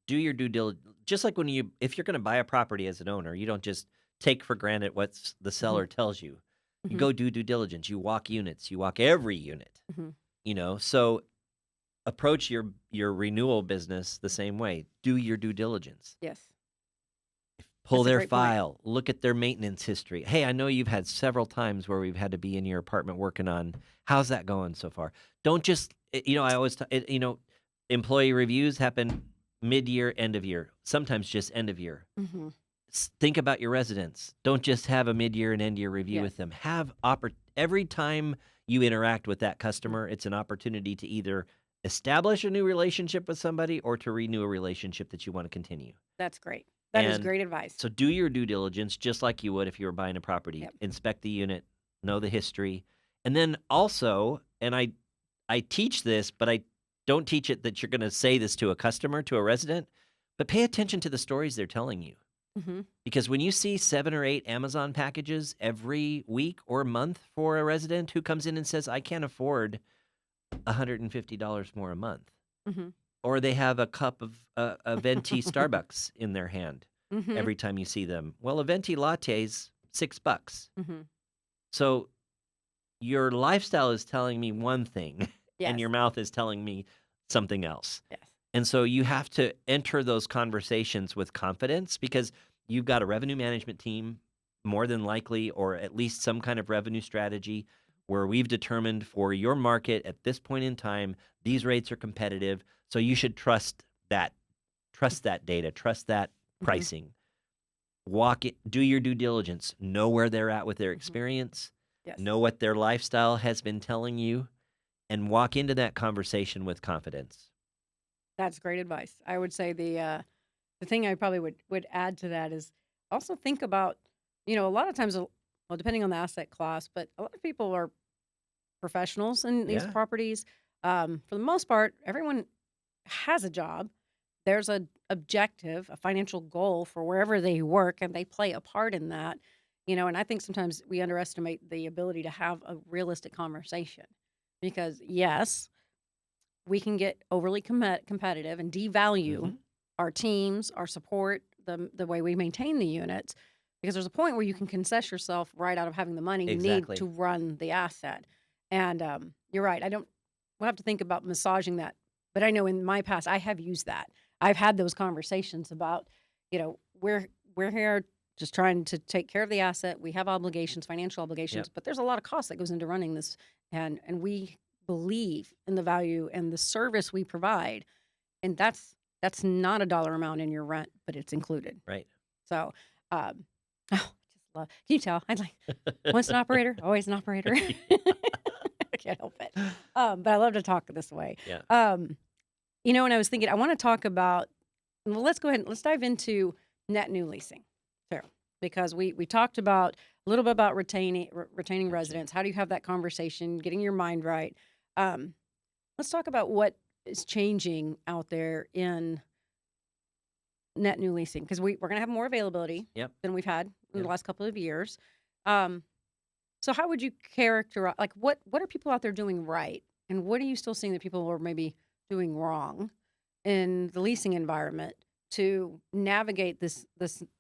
do your due diligence. Just like if you're going to buy a property as an owner, you don't just take for granted what the seller tells you. You Mhm. go do due diligence. You walk units. You walk every unit. Mhm. So approach your renewal business the same way. Do your due diligence. Yes. Pull That's a their great point. file. Look at their maintenance history. Hey, I know you've had several times where we've had to be in your apartment working on. How's that going so far? Don't just, I always, employee reviews happen mid-year, end of year, sometimes just end of year. Mm-hmm. Think about your residents. Don't just have a mid-year and end-year review with Yes. them. Have every time you interact with that customer, it's an opportunity to either establish a new relationship with somebody or to renew a relationship that you want to continue. That's great. That is And great advice. So do your due diligence just like you would if you were buying a property. Yep. Inspect the unit, know the history. And then also, and I teach this, but I don't teach it that you're going to say this to a customer, to a resident, but pay attention to the stories they're telling you. Mm-hmm. Because when you see 7 or 8 Amazon packages every week or month for a resident who comes in and says, I can't afford $150 more a month, Mm-hmm. or they have a cup of a venti Starbucks in their hand Mm-hmm. every time you see them. Well, a venti latte's $6. Mm-hmm. So your lifestyle is telling me one thing, Yes. and your mouth is telling me something else. Yes. And so you have to enter those conversations with confidence because you've got a revenue management team, more than likely, or at least some kind of revenue strategy where we've determined for your market at this point in time, these rates are competitive. So you should trust that data, trust that pricing. Walk it, do your due diligence, know where they're at with their experience, Yes. know what their lifestyle has been telling you, and walk into that conversation with confidence. That's great advice. I would say the thing I probably would add to that is also think about, a lot of times, well, depending on the asset class, but a lot of people are professionals in these Yeah. properties. For the most part, everyone has a job. There's a objective, a financial goal for wherever they work, and they play a part in that. And I think sometimes we underestimate the ability to have a realistic conversation. because yes, we can get overly competitive and devalue Mhm. our teams, our support, the way we maintain the units, because there's a point where you can concess yourself right out of having the money you need to Exactly. run the asset. And you're right. We'll have to think about massaging that. But I know in my past, I have used that. I've had those conversations about, we're here just trying to take care of the asset. We have obligations, financial obligations, Yep. but there's a lot of cost that goes into running this, and we believe in the value and the service we provide, and that's not a dollar amount in your rent, but it's included. Right. So, I just love. Can you tell? I'm like once an operator, always an operator. I can't help it. But I love to talk this way. Yeah. And I was thinking, I want to talk about. Well, let's go ahead and let's dive into net new leasing. Sure. Because we talked about a little bit about retaining Gotcha. residents. How do you have that conversation, getting your mind right? Um, let's talk about what is changing out there in net new leasing, because we're going to have more availability Yep. than we've had in Yep. the last couple of years. Um, so how would you characterize, like, what are people out there doing right, and what are you still seeing that people are maybe doing wrong in the leasing environment to navigate this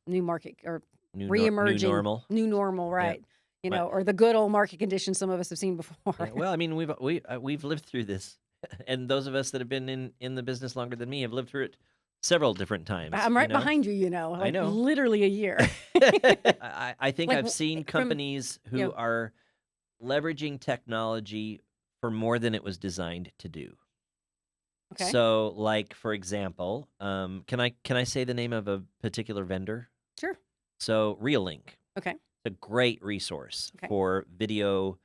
new market or New reemerging normal. new normal, Yep. right? My- Or the good old market conditions some of us have seen before. Yeah, well, I mean, we've lived through this, and those of us that have been in the business longer than me have lived through it several different times. I'm right behind you, I like know. literally a year. I think Like, I've seen from companies who you know, are leveraging technology for more than it was designed to do. okay, So, like for example, can I say the name of a particular vendor? sure, So, Reallink, okay, it's a great resource okay, for video.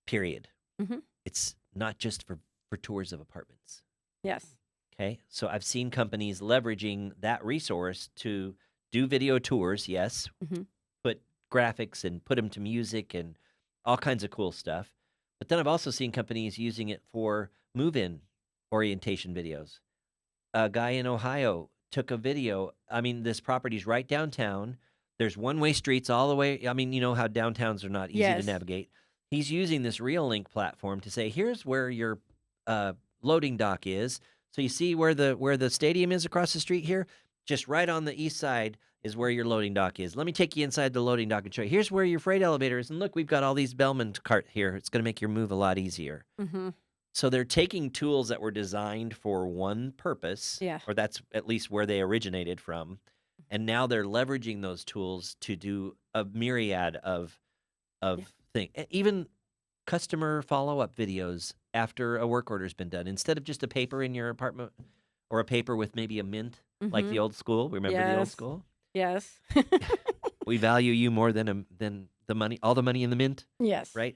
Period. hmm, It's not just for tours of apartments. yes, Okay, so I've seen companies leveraging that resource to do video tours. Yes, hmm, put graphics and put them to music and all kinds of cool stuff. But then I've also seen companies using it for move-in orientation videos. A guy in Ohio took a video. I mean, this property's right downtown. There's one-way streets all the way. I mean, you know how downtowns are not easy to yes, navigate. He's using this Reallink platform to say, here's where your uh, loading dock is. So you see where the stadium is across the street here? Just right on the east side is where your loading dock is. Let me take you inside the loading dock and show you. Here's where your freight elevator is. And look, we've got all these Bellman cart here. It's going to make your move a lot easier. hmm, So they're taking tools that were designed for one purpose, yeah, or that's at least where they originated from, and now they're leveraging those tools to do a myriad of yeah, things. Even customer follow-up videos after a work order's been done. Instead of just a paper in your apartment or a paper with maybe a mint, like hmm, the old school. Remember the old yes, school? yes, We value you more than the money, all the money in the mint, yes, right?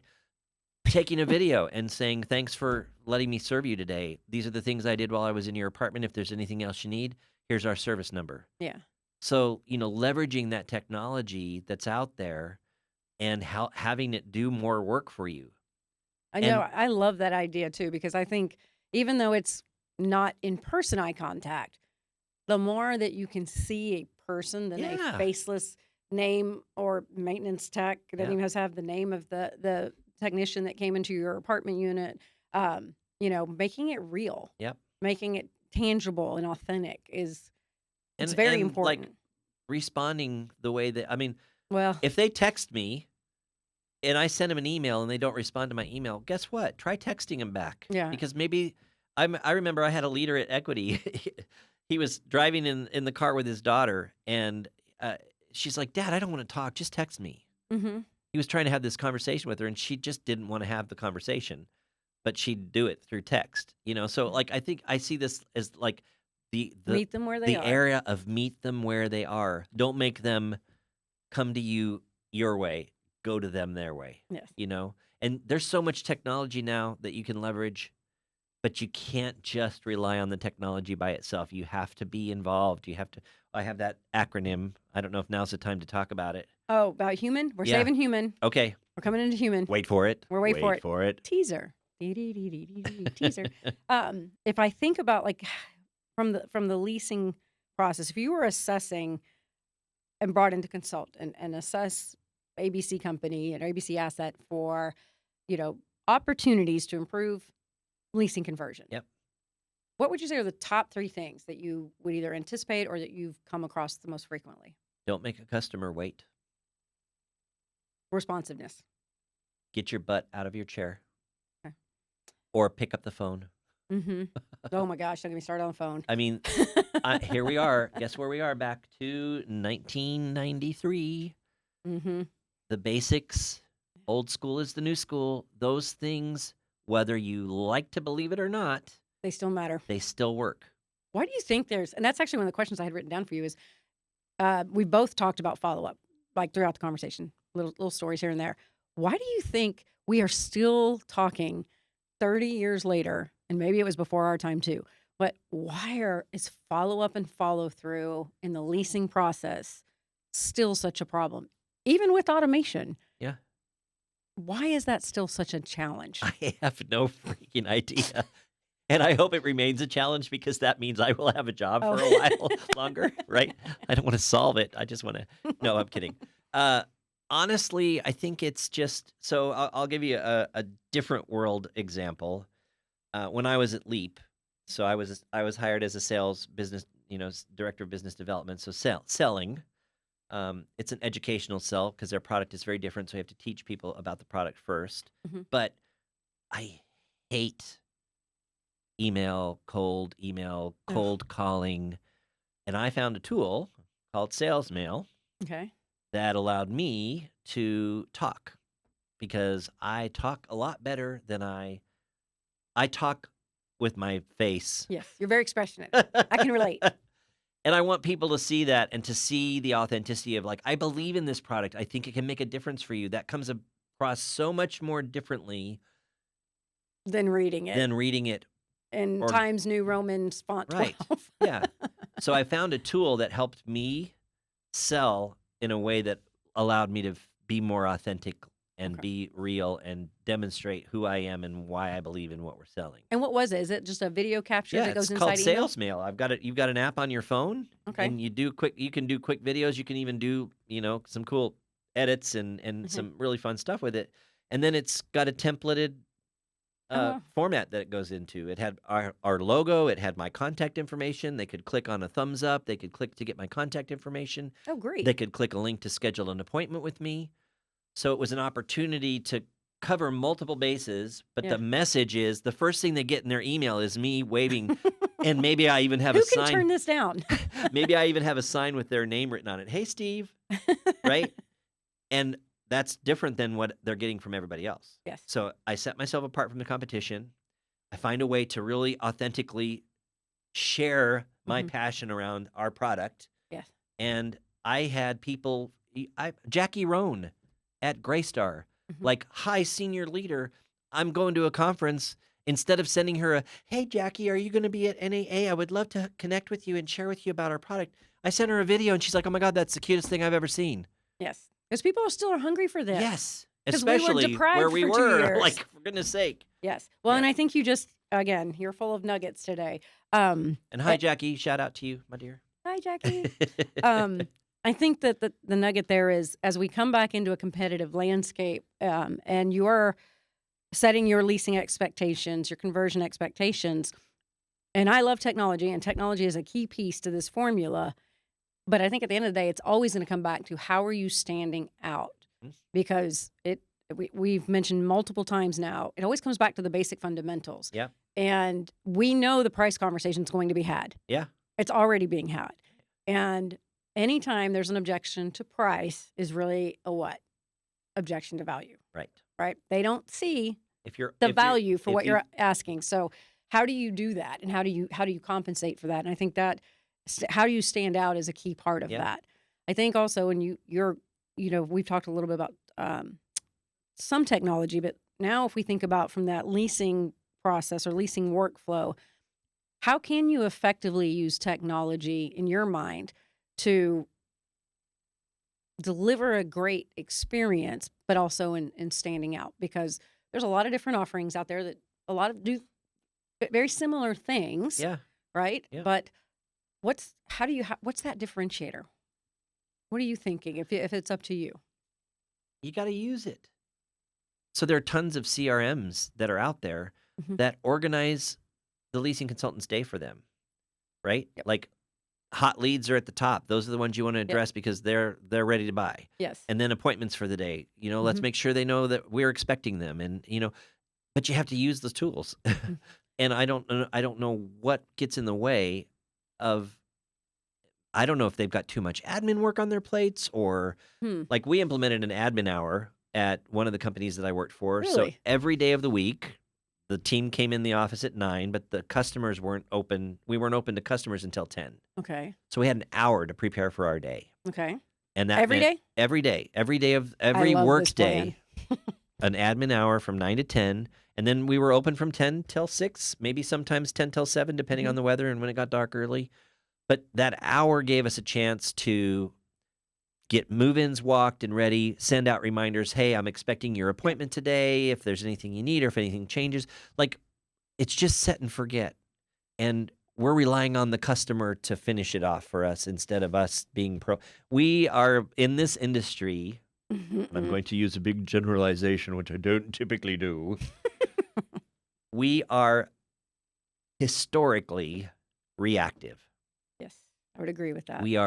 Taking a video and saying, thanks for letting me serve you today. These are the things I did while I was in your apartment. If there's anything else you need, here's our service number. yeah. So, leveraging that technology that's out there and having it do more work for you. I know. And I love that idea too, because I think even though it's not in person eye contact, the more that you can see a person than a yeah, faceless name or maintenance tech that yeah, even has to have the name of the technician that came into your apartment unit, making it real, yep. making it tangible and authentic it's And very like important. responding the way that, I mean, Well, if they text me and I send them an email and they don't respond to my email, guess what? Try texting them back, yeah. because maybe I remember I had a leader at Equity. He was driving in the car with his daughter, and she's like, "Dad, I don't want to talk. Just text me." Mm-hmm. He was trying to have this conversation with her, and she just didn't want to have the conversation, but she'd do it through text. So like I think I see this as like the Meet them where they the are. area of meet them where they are. Don't make them come to you your way. Go to them their way. Yes. And there's so much technology now that you can leverage, but you can't just rely on the technology by itself. You have to be involved. You have to. I have that acronym. I don't know if now's the time to talk about it. Oh, about human? We're Yeah. saving human. Okay. We're coming into human. Wait for it. We're wait for it. For it. Teaser. Dee-dee-dee-dee-dee-dee, teaser. If I think about like from the leasing process, if you were assessing and brought in to consult and assess ABC company and ABC asset for, opportunities to improve leasing conversion. Yep. What would you say are the top 3 things that you would either anticipate or that you've come across the most frequently? Don't make a customer wait. Responsiveness. Get your butt out of your chair Okay. or pick up the phone. Mm-hmm. Oh my gosh, don't get me started on the phone. I mean, here we are. Guess where we are? Back to 1993. Mm-hmm. The basics. Old school is the new school. Those things, whether you like to believe it or not, They still matter. they still work. Why do you think and that's actually one of the questions I had written down for you is, we both talked about follow-up, like throughout the conversation, little stories here and there. Why do you think we are still talking 30 years later, and maybe it was before our time too, but is follow-up and follow-through in the leasing process still such a problem? Even with automation. Yeah. Why is that still such a challenge? I have no freaking idea. And I hope it remains a challenge because that means I will have a job for a while longer, right? I don't want to solve it. I just want to. No, I'm kidding. Honestly, I think it's just so. I'll give you a different world example. When I was at Leap, so I was hired as a sales business, director of business development. So selling. It's an educational sell because their product is very different. So you have to teach people about the product first. Mhm. But I hate cold calling. And I found a tool called Sales Mail Okay. that allowed me to talk because I talk a lot better than I talk with my face. Yes, you're very expressionate. I can relate. And I want people to see that and to see the authenticity of I believe in this product. I think it can make a difference for you. That comes across so much more differently Than reading it. In Times New Roman font 12. Right. Yeah. So I found a tool that helped me sell in a way that allowed me to be more authentic and be real and demonstrate who I am and why I believe in what we're selling. And what was it? Is it just a video capture that goes it's inside called email? Sales Mail. I've got it. You've got an app on your phone, Okay. and you can do quick videos. You can even do some cool edits and some really fun stuff with it. And then it's got a templated format that it goes into. It had our logo. It had my contact information. They could click on a thumbs up. They could click to get my contact information. Oh, great. They could click a link to schedule an appointment with me. So it was an opportunity to cover multiple bases, but the message is the first thing they get in their email is me waving, and maybe I even have a sign. Who can turn this down? Maybe I even have a sign with their name written on it. Hey, Steve, right? And that's different than what they're getting from everybody else. Yes. So I set myself apart from the competition. I find a way to really authentically share my passion around our product. Yes. And I had people, Jackie Rohn at Graystar, high senior leader. I'm going to a conference. Instead of sending her hey, Jackie, are you going to be at NAA? I would love to connect with you and share with you about our product. I sent her a video, and she's like, oh, my God, that's the cutest thing I've ever seen. Yes. Because people still are hungry for this. Yes. 'Cause we were Especially deprived where we for 2 were, years. for goodness sake. Yes. Well, and I think you just, again, you're full of nuggets today. And hi, Jackie. Shout out to you, my dear. Hi, Jackie. I think that the nugget there is, as we come back into a competitive landscape, and you're setting your leasing expectations, your conversion expectations, and I love technology, and technology is a key piece to this formula. But I think at the end of the day, it's always going to come back to how are you standing out? Because we've mentioned multiple times now, it always comes back to the basic fundamentals. Yeah. And we know the price conversation is going to be had. Yeah. It's already being had. And anytime there's an objection to price is really a what? Objection to value. Right. Right? They don't see If you're value for what you're asking. So how do you do that? And how do you compensate for that? And I think that how do you stand out is a key part of that. I think also when you're we've talked a little bit about some technology, but now if we think about from that leasing process or leasing workflow, how can you effectively use technology in your mind to deliver a great experience, but also in standing out? Because there's a lot of different offerings out there that a lot of do very similar things. Yeah. Right. Yeah. But what's that differentiator? What are you thinking if it's up to you? You got to use it. So there are tons of CRMs that are out there Mhm. that organize the leasing consultant's day for them, right? Yep. Like hot leads are at the top. Those are the ones you want to Yep. address because they're ready to buy. Yes. And then appointments for the day. Let's Mhm. make sure they know that we're expecting them. And but you have to use those tools. Mm. And I don't know what gets in the way of. I don't know if they've got too much admin work on their plates, or Hmm. like we implemented an admin hour at one of the companies that I worked for. So Really? every day of the week, the team came in the office at 9, but the customers weren't open. We weren't open to customers until 10. Okay. So we had an hour to prepare for our day. Okay. And that Every meant day? every day of I every love work this plan. day, an admin hour from 9 to 10. And then we were open from 10 till 6, maybe sometimes 10 till 7, depending on Mhm. the weather and when it got dark early. But that hour gave us a chance to get move-ins walked and ready, send out reminders, hey, I'm expecting your Yep. appointment today, if there's anything you need or if anything changes. Like, it's just set and forget. And we're relying on the customer to finish it off for us instead of us being We are in this industry, and I'm Mhm. going to use a big generalization, which I don't typically do. We are historically reactive. Yes, I would agree with that. We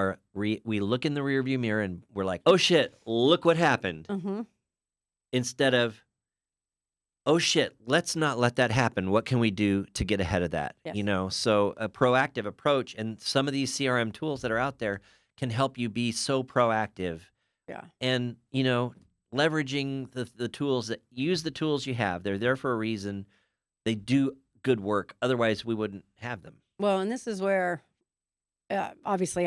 look in the rearview mirror and we're like, oh shit, look what happened. Mhm. Instead of, oh shit, let's not let that happen. What can we do to get ahead of that? Yes. So a proactive approach, and some of these CRM tools that are out there can help you be so proactive. Yeah. And leveraging the tools, that use the tools you have. They're there for a reason. They do good work. Otherwise, we wouldn't have them. Well, and this is where, obviously,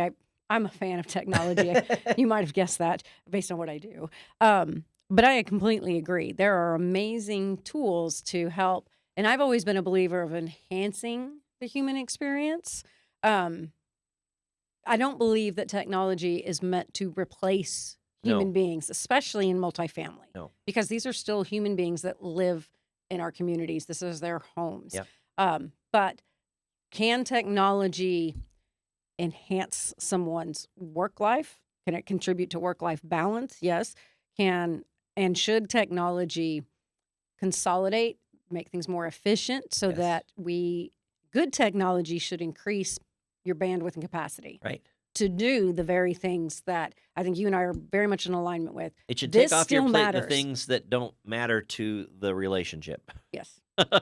I'm a fan of technology. You might have guessed that based on what I do. But I completely agree. There are amazing tools to help, and I've always been a believer of enhancing the human experience. Um, I don't believe that technology is meant to replace human No, beings, especially in multifamily, no. because these are still human beings that live in our communities. This is their homes. Yep. But can technology enhance someone's work life? Can it contribute to work life balance? Yes. Can and should technology consolidate, make things more efficient so Yes. that good technology should increase your bandwidth and capacity Right. to do the very things that I think you and I are very much in alignment with. It should This take off your still plate the matters. things that don't matter to the relationship. Yes.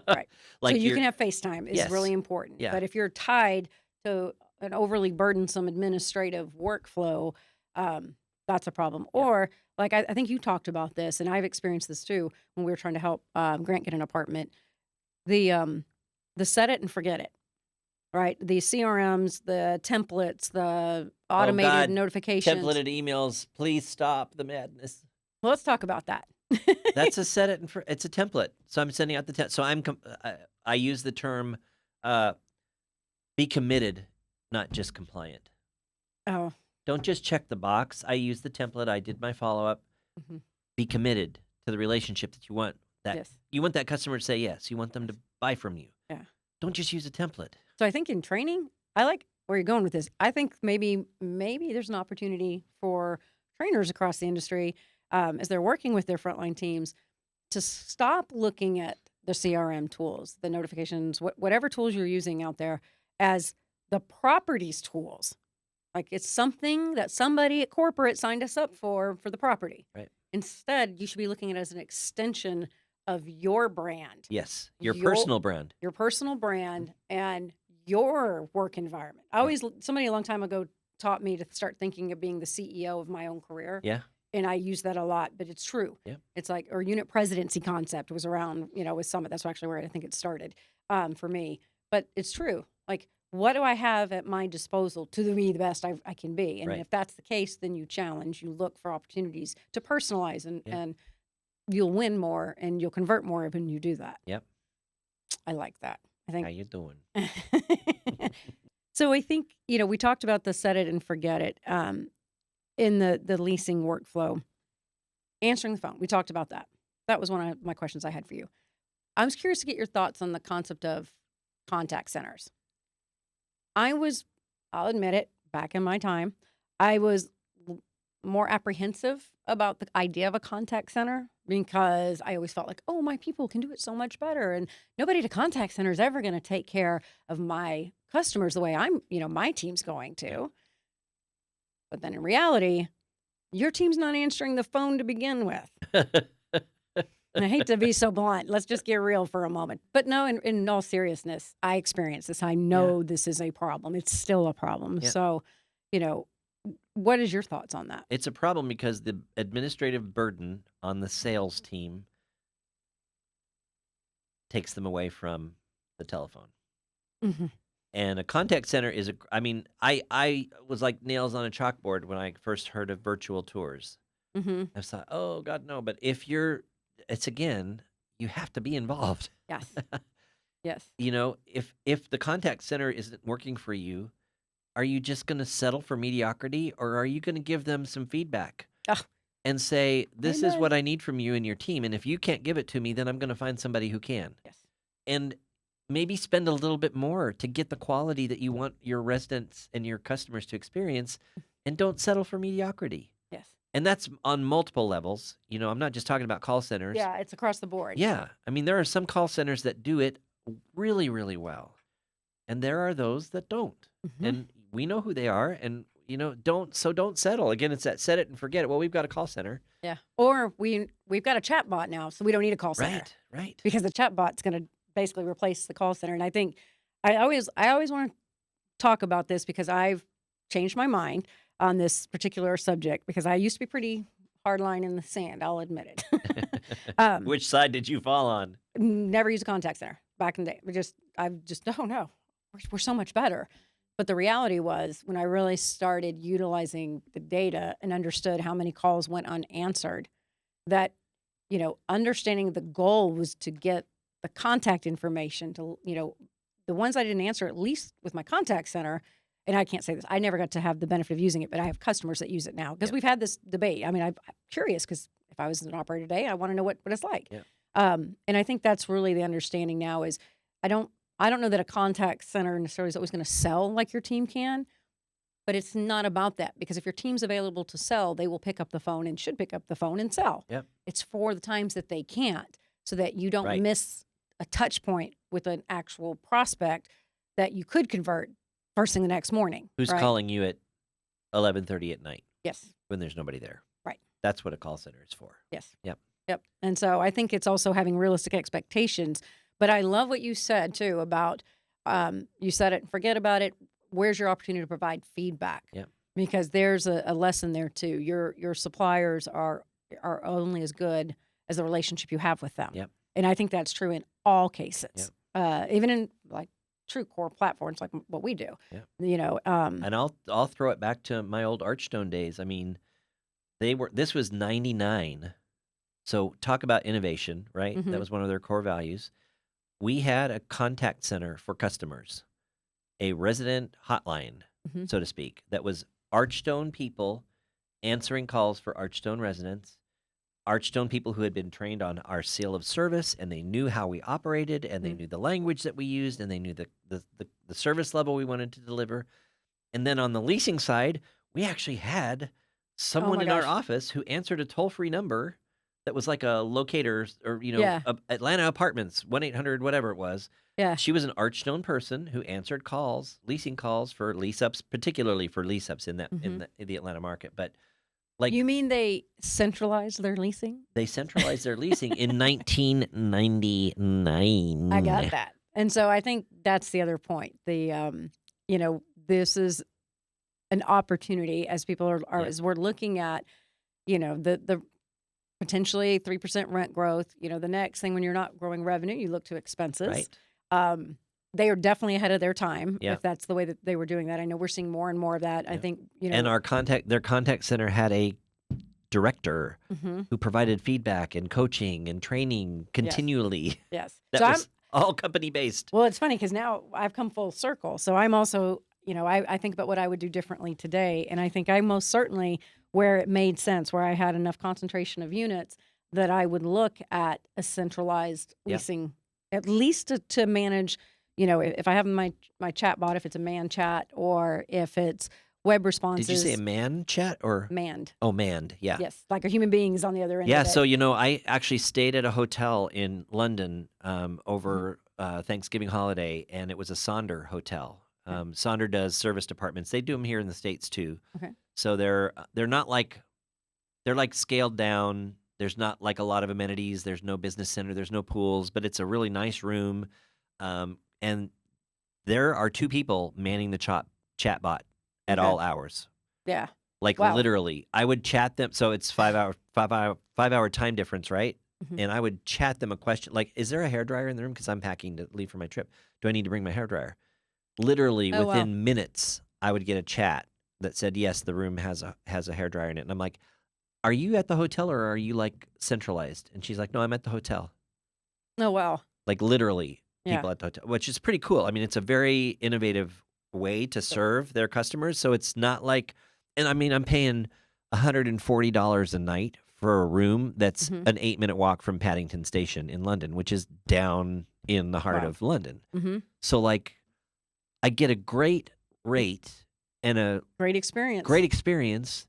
Right. So Like you can have FaceTime is really Yes. important. Yeah. But if you're tied to an overly burdensome administrative workflow, that's a problem. Yeah. Or like I think you talked about this, and I've experienced this too when we were trying to help Grant get an apartment. The set it and forget it. Right. The CRMs, the templates, the automated God, notifications. templated emails, please stop the madness. Well, let's talk about that. That's a set it and it's a template. So I'm sending out the so I use the term be committed, not just compliant. Oh. Don't just check the box. I use the template. I did my follow-up. Mhm. Be committed to the relationship that you want. Yes. You want that customer to say yes. You want them to buy from you. Yeah. Don't just use a template. So I think in training, I like where you're going with this. I think maybe there's an opportunity for trainers across the industry as they're working with their frontline teams to stop looking at the CRM tools, the notifications, whatever tools you're using out there as the properties tools. Like it's something that somebody at corporate signed us up for the property. Right. Instead, you should be looking at it as an extension of your brand. Yes. Your personal brand. Your personal brand and your work environment. Somebody a long time ago taught me to start thinking of being the CEO of my own career. Yeah. And I use that a lot, but it's true. Yeah. It's like, or unit presidency concept was around, with Summit. That's actually where I think it started for me. But it's true. Like, what do I have at my disposal to be the best I can be? And Right. if that's the case, then you challenge, you look for opportunities to personalize Yeah. and you'll win more and you'll convert more when you do that. Yep. I like that. I think. How you doing? So I think, we talked about the set it and forget it in the leasing workflow. Answering the phone, we talked about that. That was one of my questions I had for you. I was curious to get your thoughts on the concept of contact centers. I'll admit it, back in my time, I was more apprehensive about the idea of a contact center because I always felt like, oh, my people can do it so much better. And nobody at a contact center is ever going to take care of my customers the way my team's going to. But then in reality, your team's not answering the phone to begin with. And I hate to be so blunt. Let's just get real for a moment. But no, in all seriousness, I experience this. I know this is a problem. It's still a problem. Yeah. So, what is your thoughts on that? It's a problem because the administrative burden on the sales team takes them away from the telephone. Mm-hmm. And a contact center is I was like nails on a chalkboard when I first heard of virtual tours. Mm-hmm. I thought, oh God, no. But you have to be involved. Yes. Yes. If the contact center isn't working for you, are you just going to settle for mediocrity, or are you going to give them some feedback and say, this is what I need from you and your team, and if you can't give it to me, then I'm going to find somebody who can. Yes. And maybe spend a little bit more to get the quality that you want your residents and your customers to experience, and don't settle for mediocrity. Yes. And that's on multiple levels. I'm not just talking about call centers. Yeah, it's across the board. Yeah. I mean, there are some call centers that do it really, really well. And there are those that don't. Mm-hmm. And we know who they are. And, don't settle. Again, it's that set it and forget it. Well, we've got a call center. Yeah. Or we've got a chat bot now, so we don't need a call center. Right. Because the chat bot's going to basically replace the call center. And I think I always want to talk about this because I've changed my mind on this particular subject because I used to be pretty hard line in the sand. I'll admit it. Which side did you fall on? Never used a contact center back in the day. Oh no, we're so much better. But the reality was when I really started utilizing the data and understood how many calls went unanswered, that, understanding the goal was to get the contact information to, the ones I didn't answer, at least with my contact center. And I can't say this, I never got to have the benefit of using it, but I have customers that use it now because we've had this debate. I mean, I'm curious because if I was an operator today, I want to know what it's like. Yeah. And I think that's really the understanding now is I don't know that a contact center necessarily is always going to sell like your team can, but it's not about that because if your team's available to sell, they will pick up the phone and should pick up the phone and sell. Yep. It's for the times that they can't so that you don't miss a touch point with an actual prospect that you could convert first thing the next morning. Who's calling you at 11:30 at night? Yes. When there's nobody there. Right. That's what a call center is for. Yes. Yep. And so I think it's also having realistic expectations. But I love what you said, too, about you said it and forget about it. Where's your opportunity to provide feedback? Yep. Because there's a lesson there, too. Your suppliers are only as good as the relationship you have with them. Yep. And I think that's true in all cases. Yep. Even in, like, true core platforms like what we do. Yeah. And I'll throw it back to my old Archstone days. I mean, this was 99. So talk about innovation, right? Mm-hmm. That was one of their core values. We had a contact center for customers, a resident hotline, so to speak, that was Archstone people answering calls for Archstone residents, Archstone people who had been trained on our seal of service, and they knew how we operated, and they knew the language that we used, and they knew the service level we wanted to deliver. And then on the leasing side, we actually had someone in our office who answered a toll-free number that was like a locator or, Atlanta Apartments, 1-800, whatever it was. Yeah. She was an Archstone person who answered calls, leasing calls for lease-ups, particularly for lease-ups in the Atlanta market. But like, you mean they centralized their leasing? They centralized their leasing in 1999. I got that. And so I think that's the other point. The, this is an opportunity as people are as we're looking at, the potentially 3% rent growth. The next thing when you're not growing revenue, you look to expenses. Right. They are definitely ahead of their time Yeah. if that's the way that they were doing that. I know we're seeing more and more of that. Yeah. I think, And their contact center had a director who provided feedback and coaching and training continually. Yes. That So was all company based. Well, it's funny because now I've come full circle. So I'm also, I think about what I would do differently today. And I think I most certainly, where it made sense, where I had enough concentration of units, that I would look at a centralized leasing, at least to manage, if I have my chat bot, if it's a man chat, or if it's web responses. Did you say a man chat or? Manned? Oh, manned. Yeah. Yes, like a human being is on the other end Yeah. of it. So, I actually stayed at a hotel in London over Thanksgiving holiday, and it was a Sonder hotel. Sonder does service departments. They do them here in the States too. Okay. So they're not like, they're like scaled down. There's not like a lot of amenities. There's no business center. There's no pools, but it's a really nice room. And there are 2 people manning the chat bot at all hours. Yeah. Like literally, I would chat them. So it's 5-hour time difference, right? Mm-hmm. And I would chat them a question like, "Is there a hairdryer in the room? Because I'm packing to leave for my trip. Do I need to bring my hairdryer?" Literally within minutes, I would get a chat that said, "Yes, the room has a hairdryer in it." And I'm like, "Are you at the hotel or are you like centralized?" And she's like, "No, I'm at the hotel." Oh, wow. Like literally Yeah. people at the hotel, which is pretty cool. I mean, it's a very innovative way to serve their customers. So it's not like, and I mean, I'm paying $140 a night for a room that's Mm-hmm. an 8-minute walk from Paddington Station in London, which is down in the heart of London. Mm-hmm. So like, I get a great rate and a Great experience.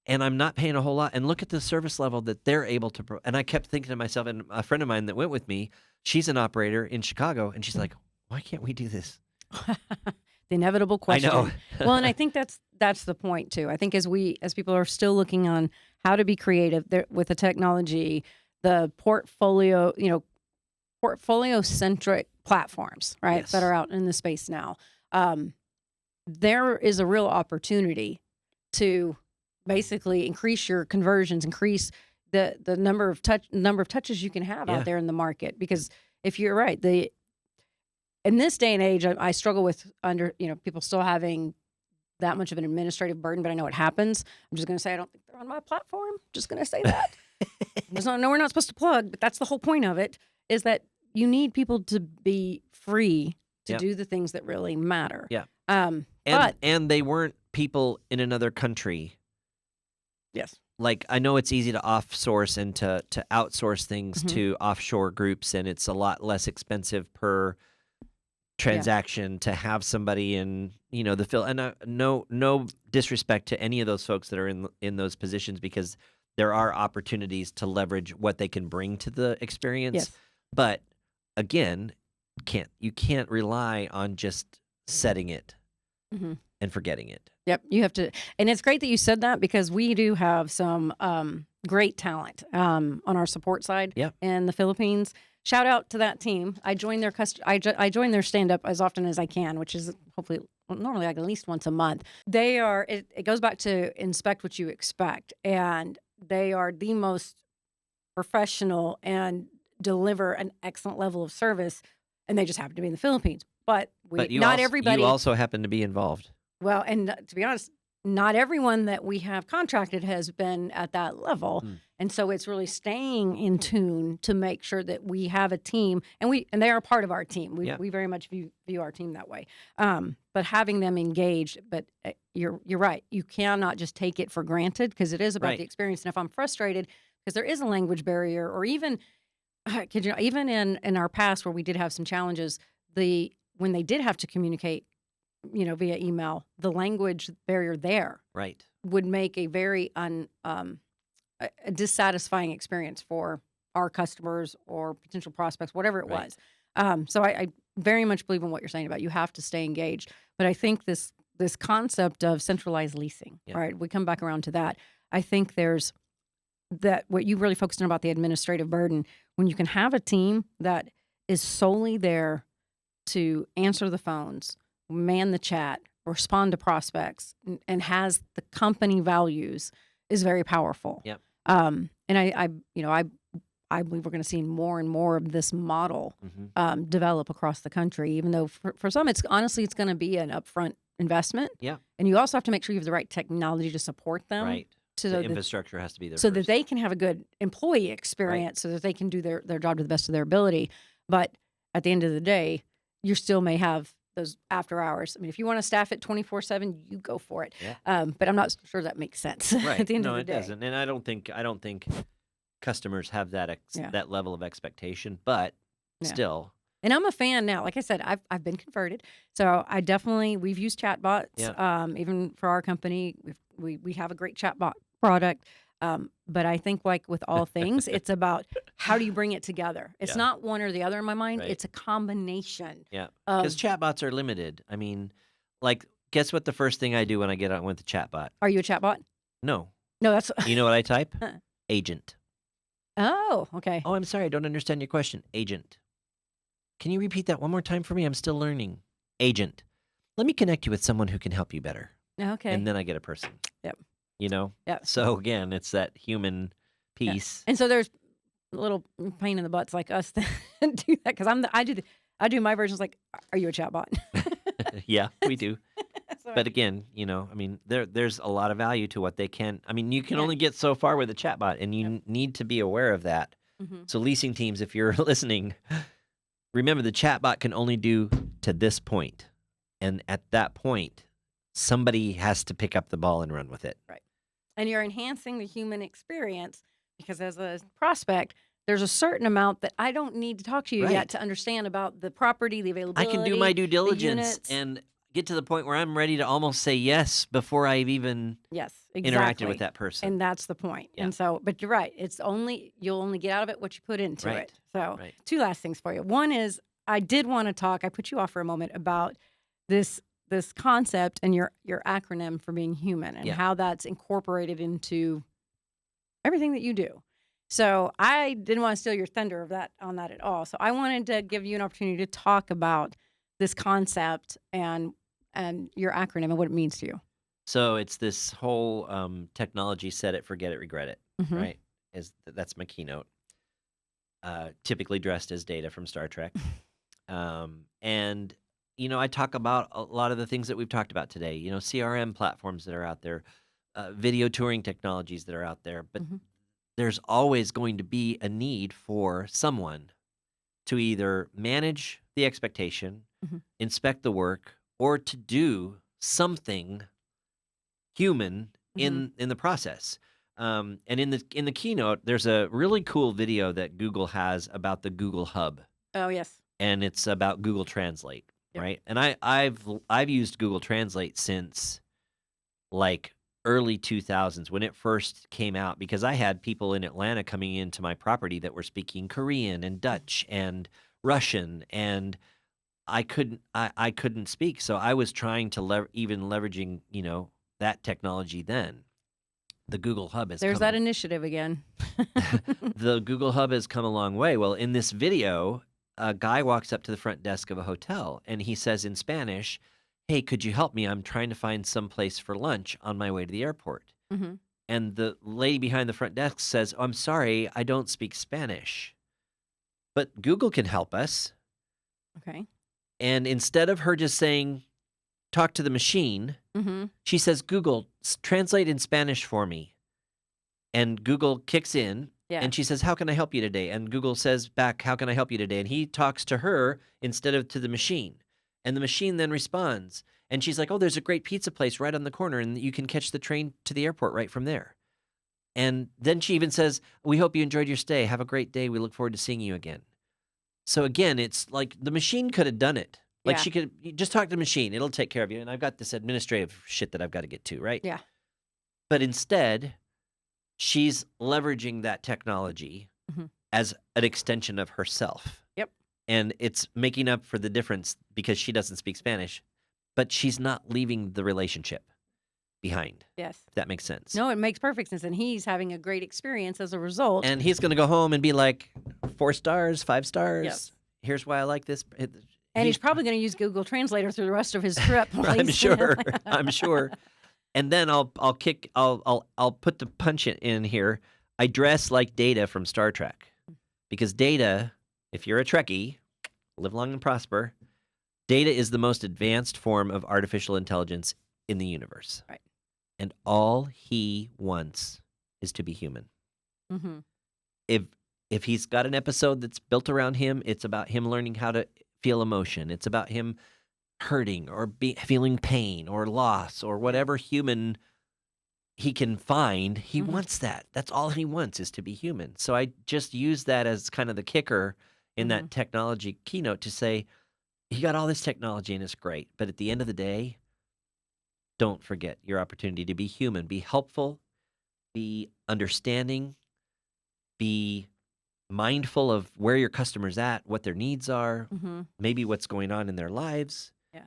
and I'm not paying a whole lot. And look at the service level that they're able to. And I kept thinking to myself, and a friend of mine that went with me, she's an operator in Chicago, and she's like, "Why can't we do this?" The inevitable question. I know. Well, and I think that's the point too. I think as people are still looking on how to be creative with the technology, the portfolio centric platforms, right, Yes. that are out in the space now. There is a real opportunity to basically increase your conversions, increase the number of touches you can have out there in the market. Because if you're right, in this day and age, I struggle with people still having that much of an administrative burden, but I know it happens. I'm just going to say I don't think they're on my platform. Just going to say that. No, we're not supposed to plug, but that's the whole point of it, is that you need people to be free to do the things that really matter. Yeah. And they weren't people in another country. Yes. Like, I know it's easy to offsource and to outsource things to offshore groups, and it's a lot less expensive per transaction to have somebody in, the field. And no disrespect to any of those folks that are in those positions, because there are opportunities to leverage what they can bring to the experience. Yes. But again, you can't rely on just setting it and forgetting it. Yep, you have to, and it's great that you said that, because we do have some great talent on our support side in the Philippines. Shout out to that team. I join their I join their stand up as often as I can, which is normally like at least once a month. They are. It goes back to inspect what you expect, and they are the most professional and deliver an excellent level of service. And they just happen to be in the Philippines, but everybody. You also happen to be involved. Well, and to be honest, not everyone that we have contracted has been at that level. And so it's really staying in tune to make sure that we have a team, and they are part of our team. We very much view our team that way. But having them engaged, but you're right. You cannot just take it for granted, because it is about the experience. And if I'm frustrated because there is a language barrier, or even in our past where we did have some challenges, when they did have to communicate, via email, the language barrier there would make a very a dissatisfying experience for our customers or potential prospects, whatever it was. So I very much believe in what you're saying about you have to stay engaged. But I think this concept of centralized leasing, right? We come back around to that. I think there's that what you really focused on about the administrative burden, when you can have a team that is solely there to answer the phones, man the chat, respond to prospects, and has the company values, is very powerful. Yep. And I believe we're going to see more and more of this model develop across the country, even though for some, it's going to be an upfront investment. Yeah. And you also have to make sure you have the right technology to support them. Right. The infrastructure has to be there so that they can have a good employee experience, so that they can do their job to the best of their ability. But at the end of the day, you still may have those after hours. I mean, if you want to staff it 24/7, you go for it. Yeah. But I'm not sure that makes sense at the end of the day. No, it doesn't. And I don't think customers have that that level of expectation. But still, And I'm a fan now. Like I said, I've been converted, so we've used chatbots. Yeah. Even for our company, we have a great chatbot product. But I think, like with all things, it's about how do you bring it together. It's Yeah. not one or the other in my mind. Right. It's a combination. Yeah. Because Of chatbots are limited. I mean, like, guess what the first thing I do when I get on with the chatbot? Are you a chatbot? No. No, that's You know what I type? Agent. oh, okay. Oh, I'm sorry. I don't understand your question. Agent. Can you repeat that one more time for me? I'm still learning. Agent. Let me connect you with someone who can help you better. Okay. And then I get a person. Yep. You know? Yep. So again, it's that human Yeah. piece. And so there's a little pain in the butts like us that do that because I do my versions like, are you a chatbot? Yeah, we do. So, But again, you know, I mean, there's a lot of value to what they can. I mean, you can Yeah. only get so far with a chatbot, and you need to be aware of that. mhm. So leasing teams, if you're listening, remember the chatbot can only do to this point. And at that point, somebody has to pick up the ball and run with it. And you're enhancing the human experience because as a prospect, there's a certain amount that I don't need to talk to you Right. yet to understand about the property, the I availability. can do my due diligence units. and get to the point where I'm ready to almost say yes before I've even Yes, interacted exactly. with that person. And that's the point. Yeah. And so, but you're right. You'll only get out of it what you put into Right. it. So, Right. two last things for you. One is I did want to talk. I put you off for a moment about this concept and your acronym for being human and Yeah. how that's incorporated into everything that you do. So I didn't want to steal your thunder on that at all. So I wanted to give you an opportunity to talk about this concept and your acronym and what it means to you. So it's this whole technology, set it, forget it, regret it, Mhm. right? That's my keynote. Typically dressed as Data from Star Trek. And, you know, I talk about a lot of the things that we've talked about today, you know, CRM platforms that are out there, video touring technologies that are out there. But Mhm. there's always going to be a need for someone to either manage the expectation, Mhm. inspect the work, or to do something human in the process. And in the keynote, there's a really cool video that Google has about the Google Hub, Oh, yes. and it's about Google Translate, Yep. right? And I've used Google Translate since like early 2000s when it first came out, because I had people in Atlanta coming into my property that were speaking Korean and Dutch and Russian, and I couldn't speak, so I was trying to leveraging, you know, that technology then. The Google Hub has There's come that initiative again. the Google Hub has come a long way. Well, in this video, a guy walks up to the front desk of a hotel and he says in Spanish, "Hey, could you help me? I'm trying to find some place for lunch on my way to the airport." hmm And the lady behind the front desk says, "Oh, I'm sorry, I don't speak Spanish. But Google can help us." Okay. And instead of her just saying, "Talk to the machine," hmm she says, "Google, translate in Spanish for me." And Google kicks in, Yeah. and she says, "How can I help you today?" And Google says back, "How can I help you today?" And he talks to her instead of to the machine. And the machine then responds. And she's like, "Oh, there's a great pizza place right on the corner, and you can catch the train to the airport right from there." And then she even says, "We hope you enjoyed your stay. Have a great day. We look forward to seeing you again." So again, it's like the machine could have done it. Like Yeah. she could you just talk to the machine. It'll take care of you. And I've got this administrative shit that I've got to get to, right? Yeah. But instead, she's leveraging that technology Mhm. as an extension of herself. Yep. And it's making up for the difference because she doesn't speak Spanish, but she's not leaving the relationship behind, Yes. if that makes sense. No, it makes perfect sense. And he's having a great experience as a result. And he's going to go home and be like, 4 stars, 5 stars. Yes. Here's why I like this. And he's probably going to use Google Translator through the rest of his trip. I'm sure. I'm sure. And then I'll put the punch in here. I dress like Data from Star Trek, because Data, if you're a Trekkie, live long and prosper. Data is the most advanced form of artificial intelligence in the universe. Right. And all he wants is to be human. hmm If he's got an episode that's built around him, it's about him learning how to feel emotion. It's about him hurting or feeling pain or loss or whatever human he can find. He wants that. That's all he wants, is to be human. So I just use that as kind of the kicker in that technology keynote to say, you got all this technology and it's great, but at the end of the day, don't forget your opportunity to be human, be helpful, be understanding, be mindful of where your customer's at, what their needs are, maybe what's going on in their lives. Yeah.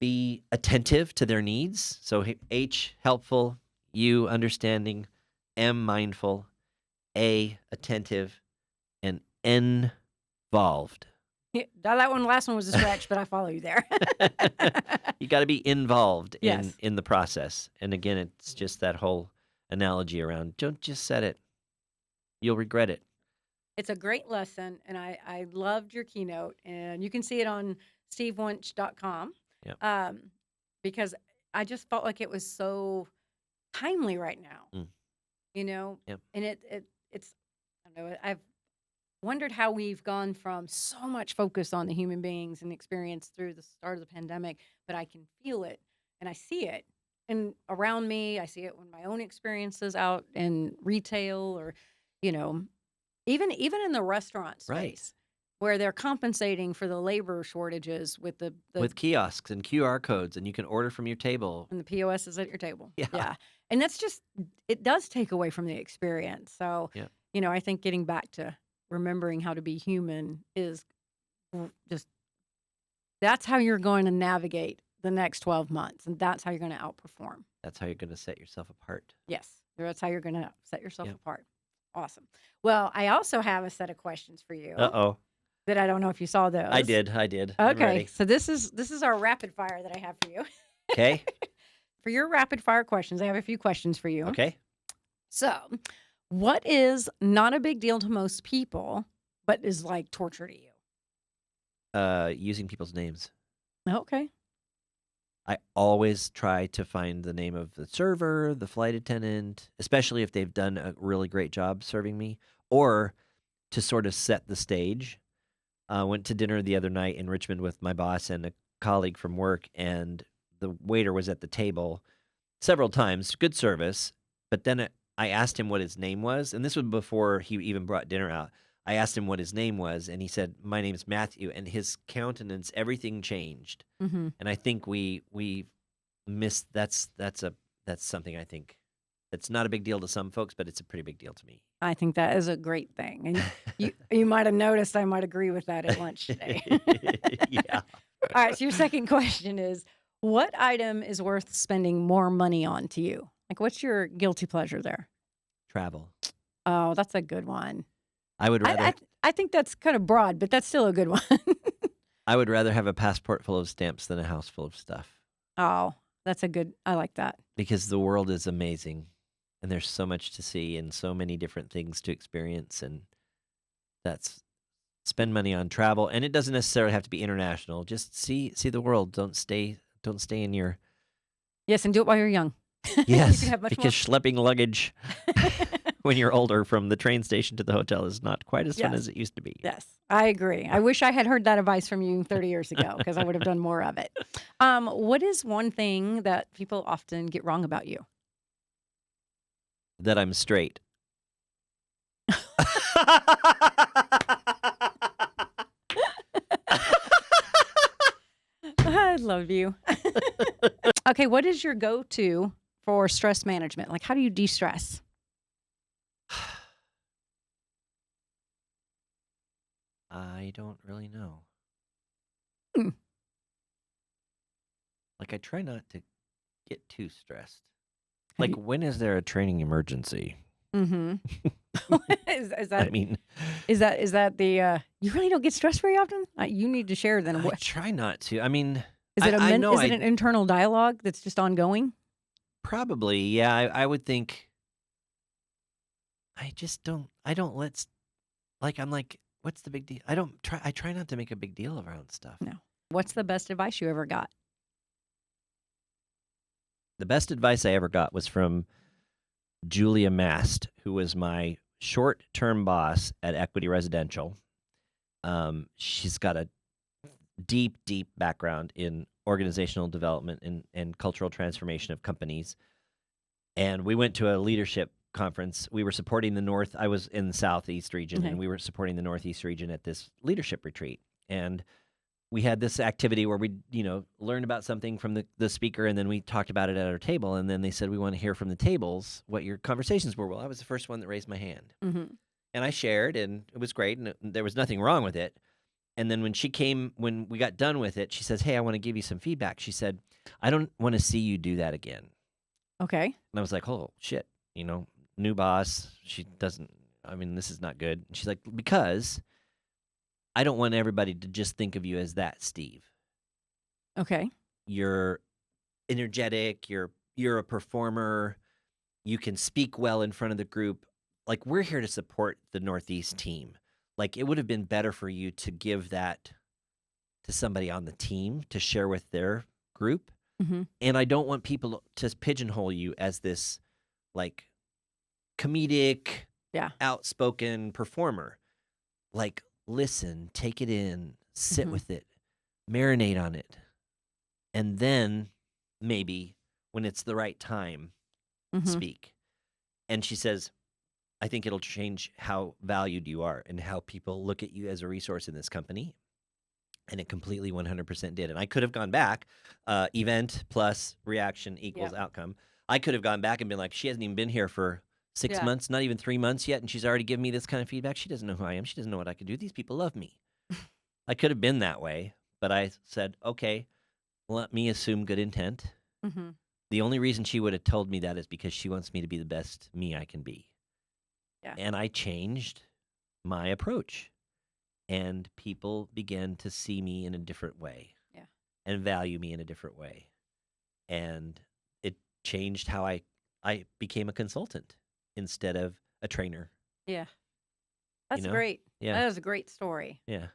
Be attentive to their needs. So H, helpful, U, understanding, M, mindful, A, attentive, and N, involved. Yeah, that last one was a stretch, but I follow you there. You got to be involved Yes. in the process. And again, it's just that whole analogy around don't just set it. You'll regret it. It's a great lesson, and I loved your keynote, and you can see it on stevewunch.com. Yep. Because I just felt like it was so timely right now. Yep. And it's I don't know, I've wondered how we've gone from so much focus on the human beings and experience through the start of the pandemic, but I can feel it and I see it and around me. I see it when my own experiences out in retail or, even in the restaurant space, Right. where they're compensating for the labor shortages with the with kiosks and QR codes, and you can order from your table. and the POS is at your table. Yeah. And that's just, it does take away from the experience. So, Yeah. I think getting back to remembering how to be human is just, that's how you're going to navigate the next 12 months. And that's how you're going to outperform. That's how you're going to set yourself apart. Yes. That's how you're going to set yourself Yep. apart. Awesome. Well, I also have a set of questions for you Uh-oh. that I don't know if you saw those. I did. I'm Okay. ready. So this is our rapid fire that I have for you. Okay. For your rapid fire questions, I have a few questions for you. Okay. So, what is not a big deal to most people, but is like torture to you? Using people's names. Okay. I always try to find the name of the server, the flight attendant, especially if they've done a really great job serving me, or to sort of set the stage. Went to dinner the other night in Richmond with my boss and a colleague from work, and the waiter was at the table several times. Good service. But then I asked him what his name was, and this was before he even brought dinner out. I asked him what his name was, and he said, "My name's Matthew," and his countenance, everything changed. Mm-hmm. And I think we missed. That's something I think that's not a big deal to some folks, but it's a pretty big deal to me. I think that is a great thing, and you might have noticed I might agree with that at lunch today. Yeah. All right. So your second question is, what item is worth spending more money on to you? Like, what's your guilty pleasure there? Travel. Oh, that's a good one. I would rather. I think that's kind of broad, but that's still a good one. I would rather have a passport full of stamps than a house full of stuff. Oh, that's a good. I like that. Because the world is amazing, and there's so much to see and so many different things to experience, and that's spend money on travel. And it doesn't necessarily have to be international. Just see the world. Don't stay in your. Yes, and do it while you're young. Yes, you can have much because schlepping luggage when you're older from the train station to the hotel is not quite as fun as it used to be. Yes, I agree. I wish I had heard that advice from you 30 years ago because I would have done more of it. What is one thing that people often get wrong about you? That I'm straight. I love you. Okay, what is your go-to for stress management? Like, how do you de-stress? I don't really know. Hmm. Like, I try not to get too stressed. Like, when is there a training emergency? Mm-hmm. is that? I mean, is that the? You really don't get stressed very often. You need to share then. I try not to. I mean, Is it I know is it an internal dialogue that's just ongoing? Probably, yeah. I would think. I just don't. I don't let's. Like, I'm like, what's the big deal? I try not to make a big deal around stuff. No. What's the best advice you ever got? The best advice I ever got was from Julia Mast, who was my short-term boss at Equity Residential. She's got a deep, deep background in organizational development and cultural transformation of companies. And we went to a leadership conference. We were supporting the North. I was in the Southeast region, Okay. and we were supporting the Northeast region at this leadership retreat. And we had this activity where we, learned about something from the speaker, and then we talked about it at our table. And then they said, we want to hear from the tables what your conversations were. Well, I was the first one that raised my hand. Mm-hmm. And I shared, and it was great, and there was nothing wrong with it. And then when we got done with it, she says, hey, I want to give you some feedback. She said, I don't want to see you do that again. Okay. And I was like, oh, shit, new boss. This is not good. And she's like, because I don't want everybody to just think of you as that, Steve. Okay. You're energetic. You're a performer. You can speak well in front of the group. Like, we're here to support the Northeast team. Like, it would have been better for you to give that to somebody on the team to share with their group. Mm-hmm. And I don't want people to pigeonhole you as this, like, comedic, outspoken performer. Like, listen, take it in, sit with it, marinate on it. And then maybe when it's the right time, speak. And she says, I think it'll change how valued you are and how people look at you as a resource in this company. And it completely 100% did. And I could have gone back, event plus reaction equals outcome. I could have gone back and been like, she hasn't even been here for 6 months, not even 3 months yet, and she's already given me this kind of feedback. She doesn't know who I am. She doesn't know what I could do. These people love me. I could have been that way, but I said, okay, let me assume good intent. Mm-hmm. The only reason she would have told me that is because she wants me to be the best me I can be. Yeah. And I changed my approach. And people began to see me in a different way. Yeah. And value me in a different way. And it changed how I became a consultant instead of a trainer. Yeah. That's great. Yeah. That is a great story. Yeah.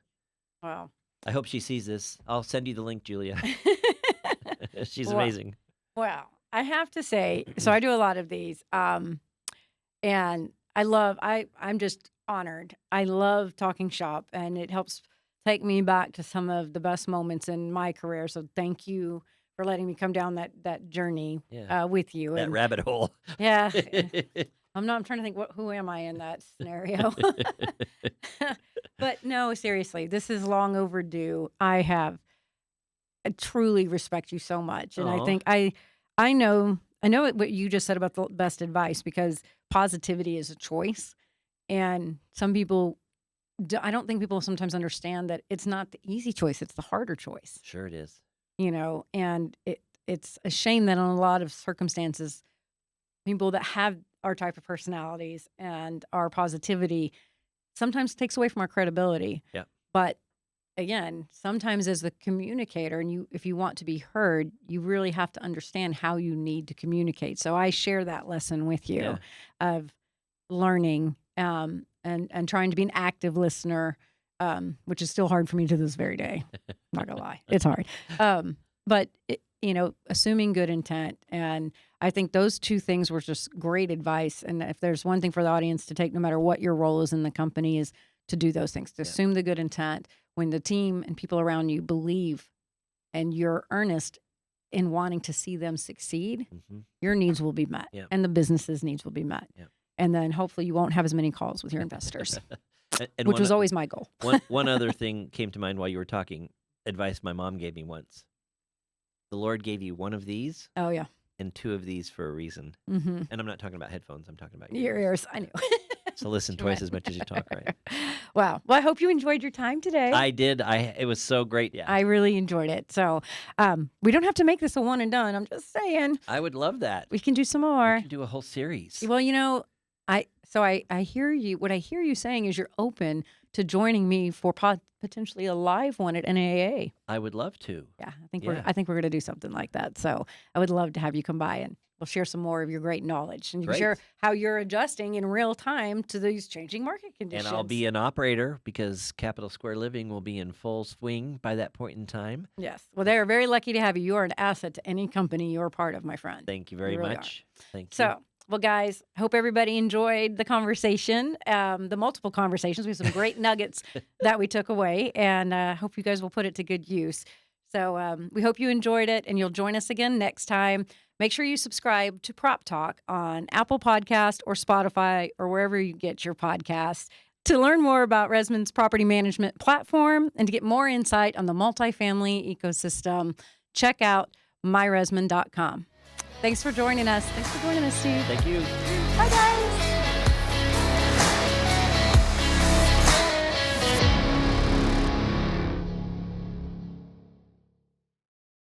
Wow. I hope she sees this. I'll send you the link, Julia. She's amazing. Well, I have to say, so I do a lot of these. And I'm just honored. I love talking shop, and it helps take me back to some of the best moments in my career. So thank you for letting me come down that journey with you. That rabbit hole. Yeah. I'm trying to think who am I in that scenario? But no, seriously, this is long overdue. I truly respect you so much. And I think I know what you just said about the best advice, because positivity is a choice. And some people, I don't think people sometimes understand that it's not the easy choice. It's the harder choice. Sure it is. And it's a shame that in a lot of circumstances, people that have our type of personalities and our positivity sometimes takes away from our credibility. Yeah. But again, sometimes as the communicator, and if you want to be heard, you really have to understand how you need to communicate. So I share that lesson with you of learning and trying to be an active listener, which is still hard for me to this very day. I'm not gonna lie, it's hard. But assuming good intent, and I think those two things were just great advice. And if there's one thing for the audience to take, no matter what your role is in the company, is to do those things, to assume the good intent. When the team and people around you believe and you're earnest in wanting to see them succeed, your needs will be met, and the business's needs will be met. And then hopefully you won't have as many calls with your investors, which was always my goal. One other thing came to mind while you were talking, advice my mom gave me once. The Lord gave you one of these. Oh, yeah. And two of these for a reason. And I'm not talking about headphones. I'm talking about your ears. I know. So listen twice as much as you talk, right? Wow. Well, I hope you enjoyed your time today. I did. It was so great. Yeah. I really enjoyed it. So we don't have to make this a one and done. I'm just saying. I would love that. We can do some more. We can do a whole series. Well, I hear you. What I hear you saying is you're open to joining me for potentially a live one at NAA. I would love to. Yeah, I think we're going to do something like that. So I would love to have you come by, and we'll share some more of your great knowledge, and you can share how you're adjusting in real time to these changing market conditions. And I'll be an operator because Capital Square Living will be in full swing by that point in time. Yes. Well, they're very lucky to have you. You are an asset to any company you're a part of, my friend. Thank you very much. Thank you. So, well, guys, hope everybody enjoyed the conversation, the multiple conversations. We have some great nuggets that we took away, and hope you guys will put it to good use. So we hope you enjoyed it, and you'll join us again next time. Make sure you subscribe to PropTalk on Apple Podcast or Spotify or wherever you get your podcasts to learn more about Resman's property management platform and to get more insight on the multifamily ecosystem. Check out myresman.com. Thanks for joining us. Thanks for joining us, Steve. Thank you. Bye, guys.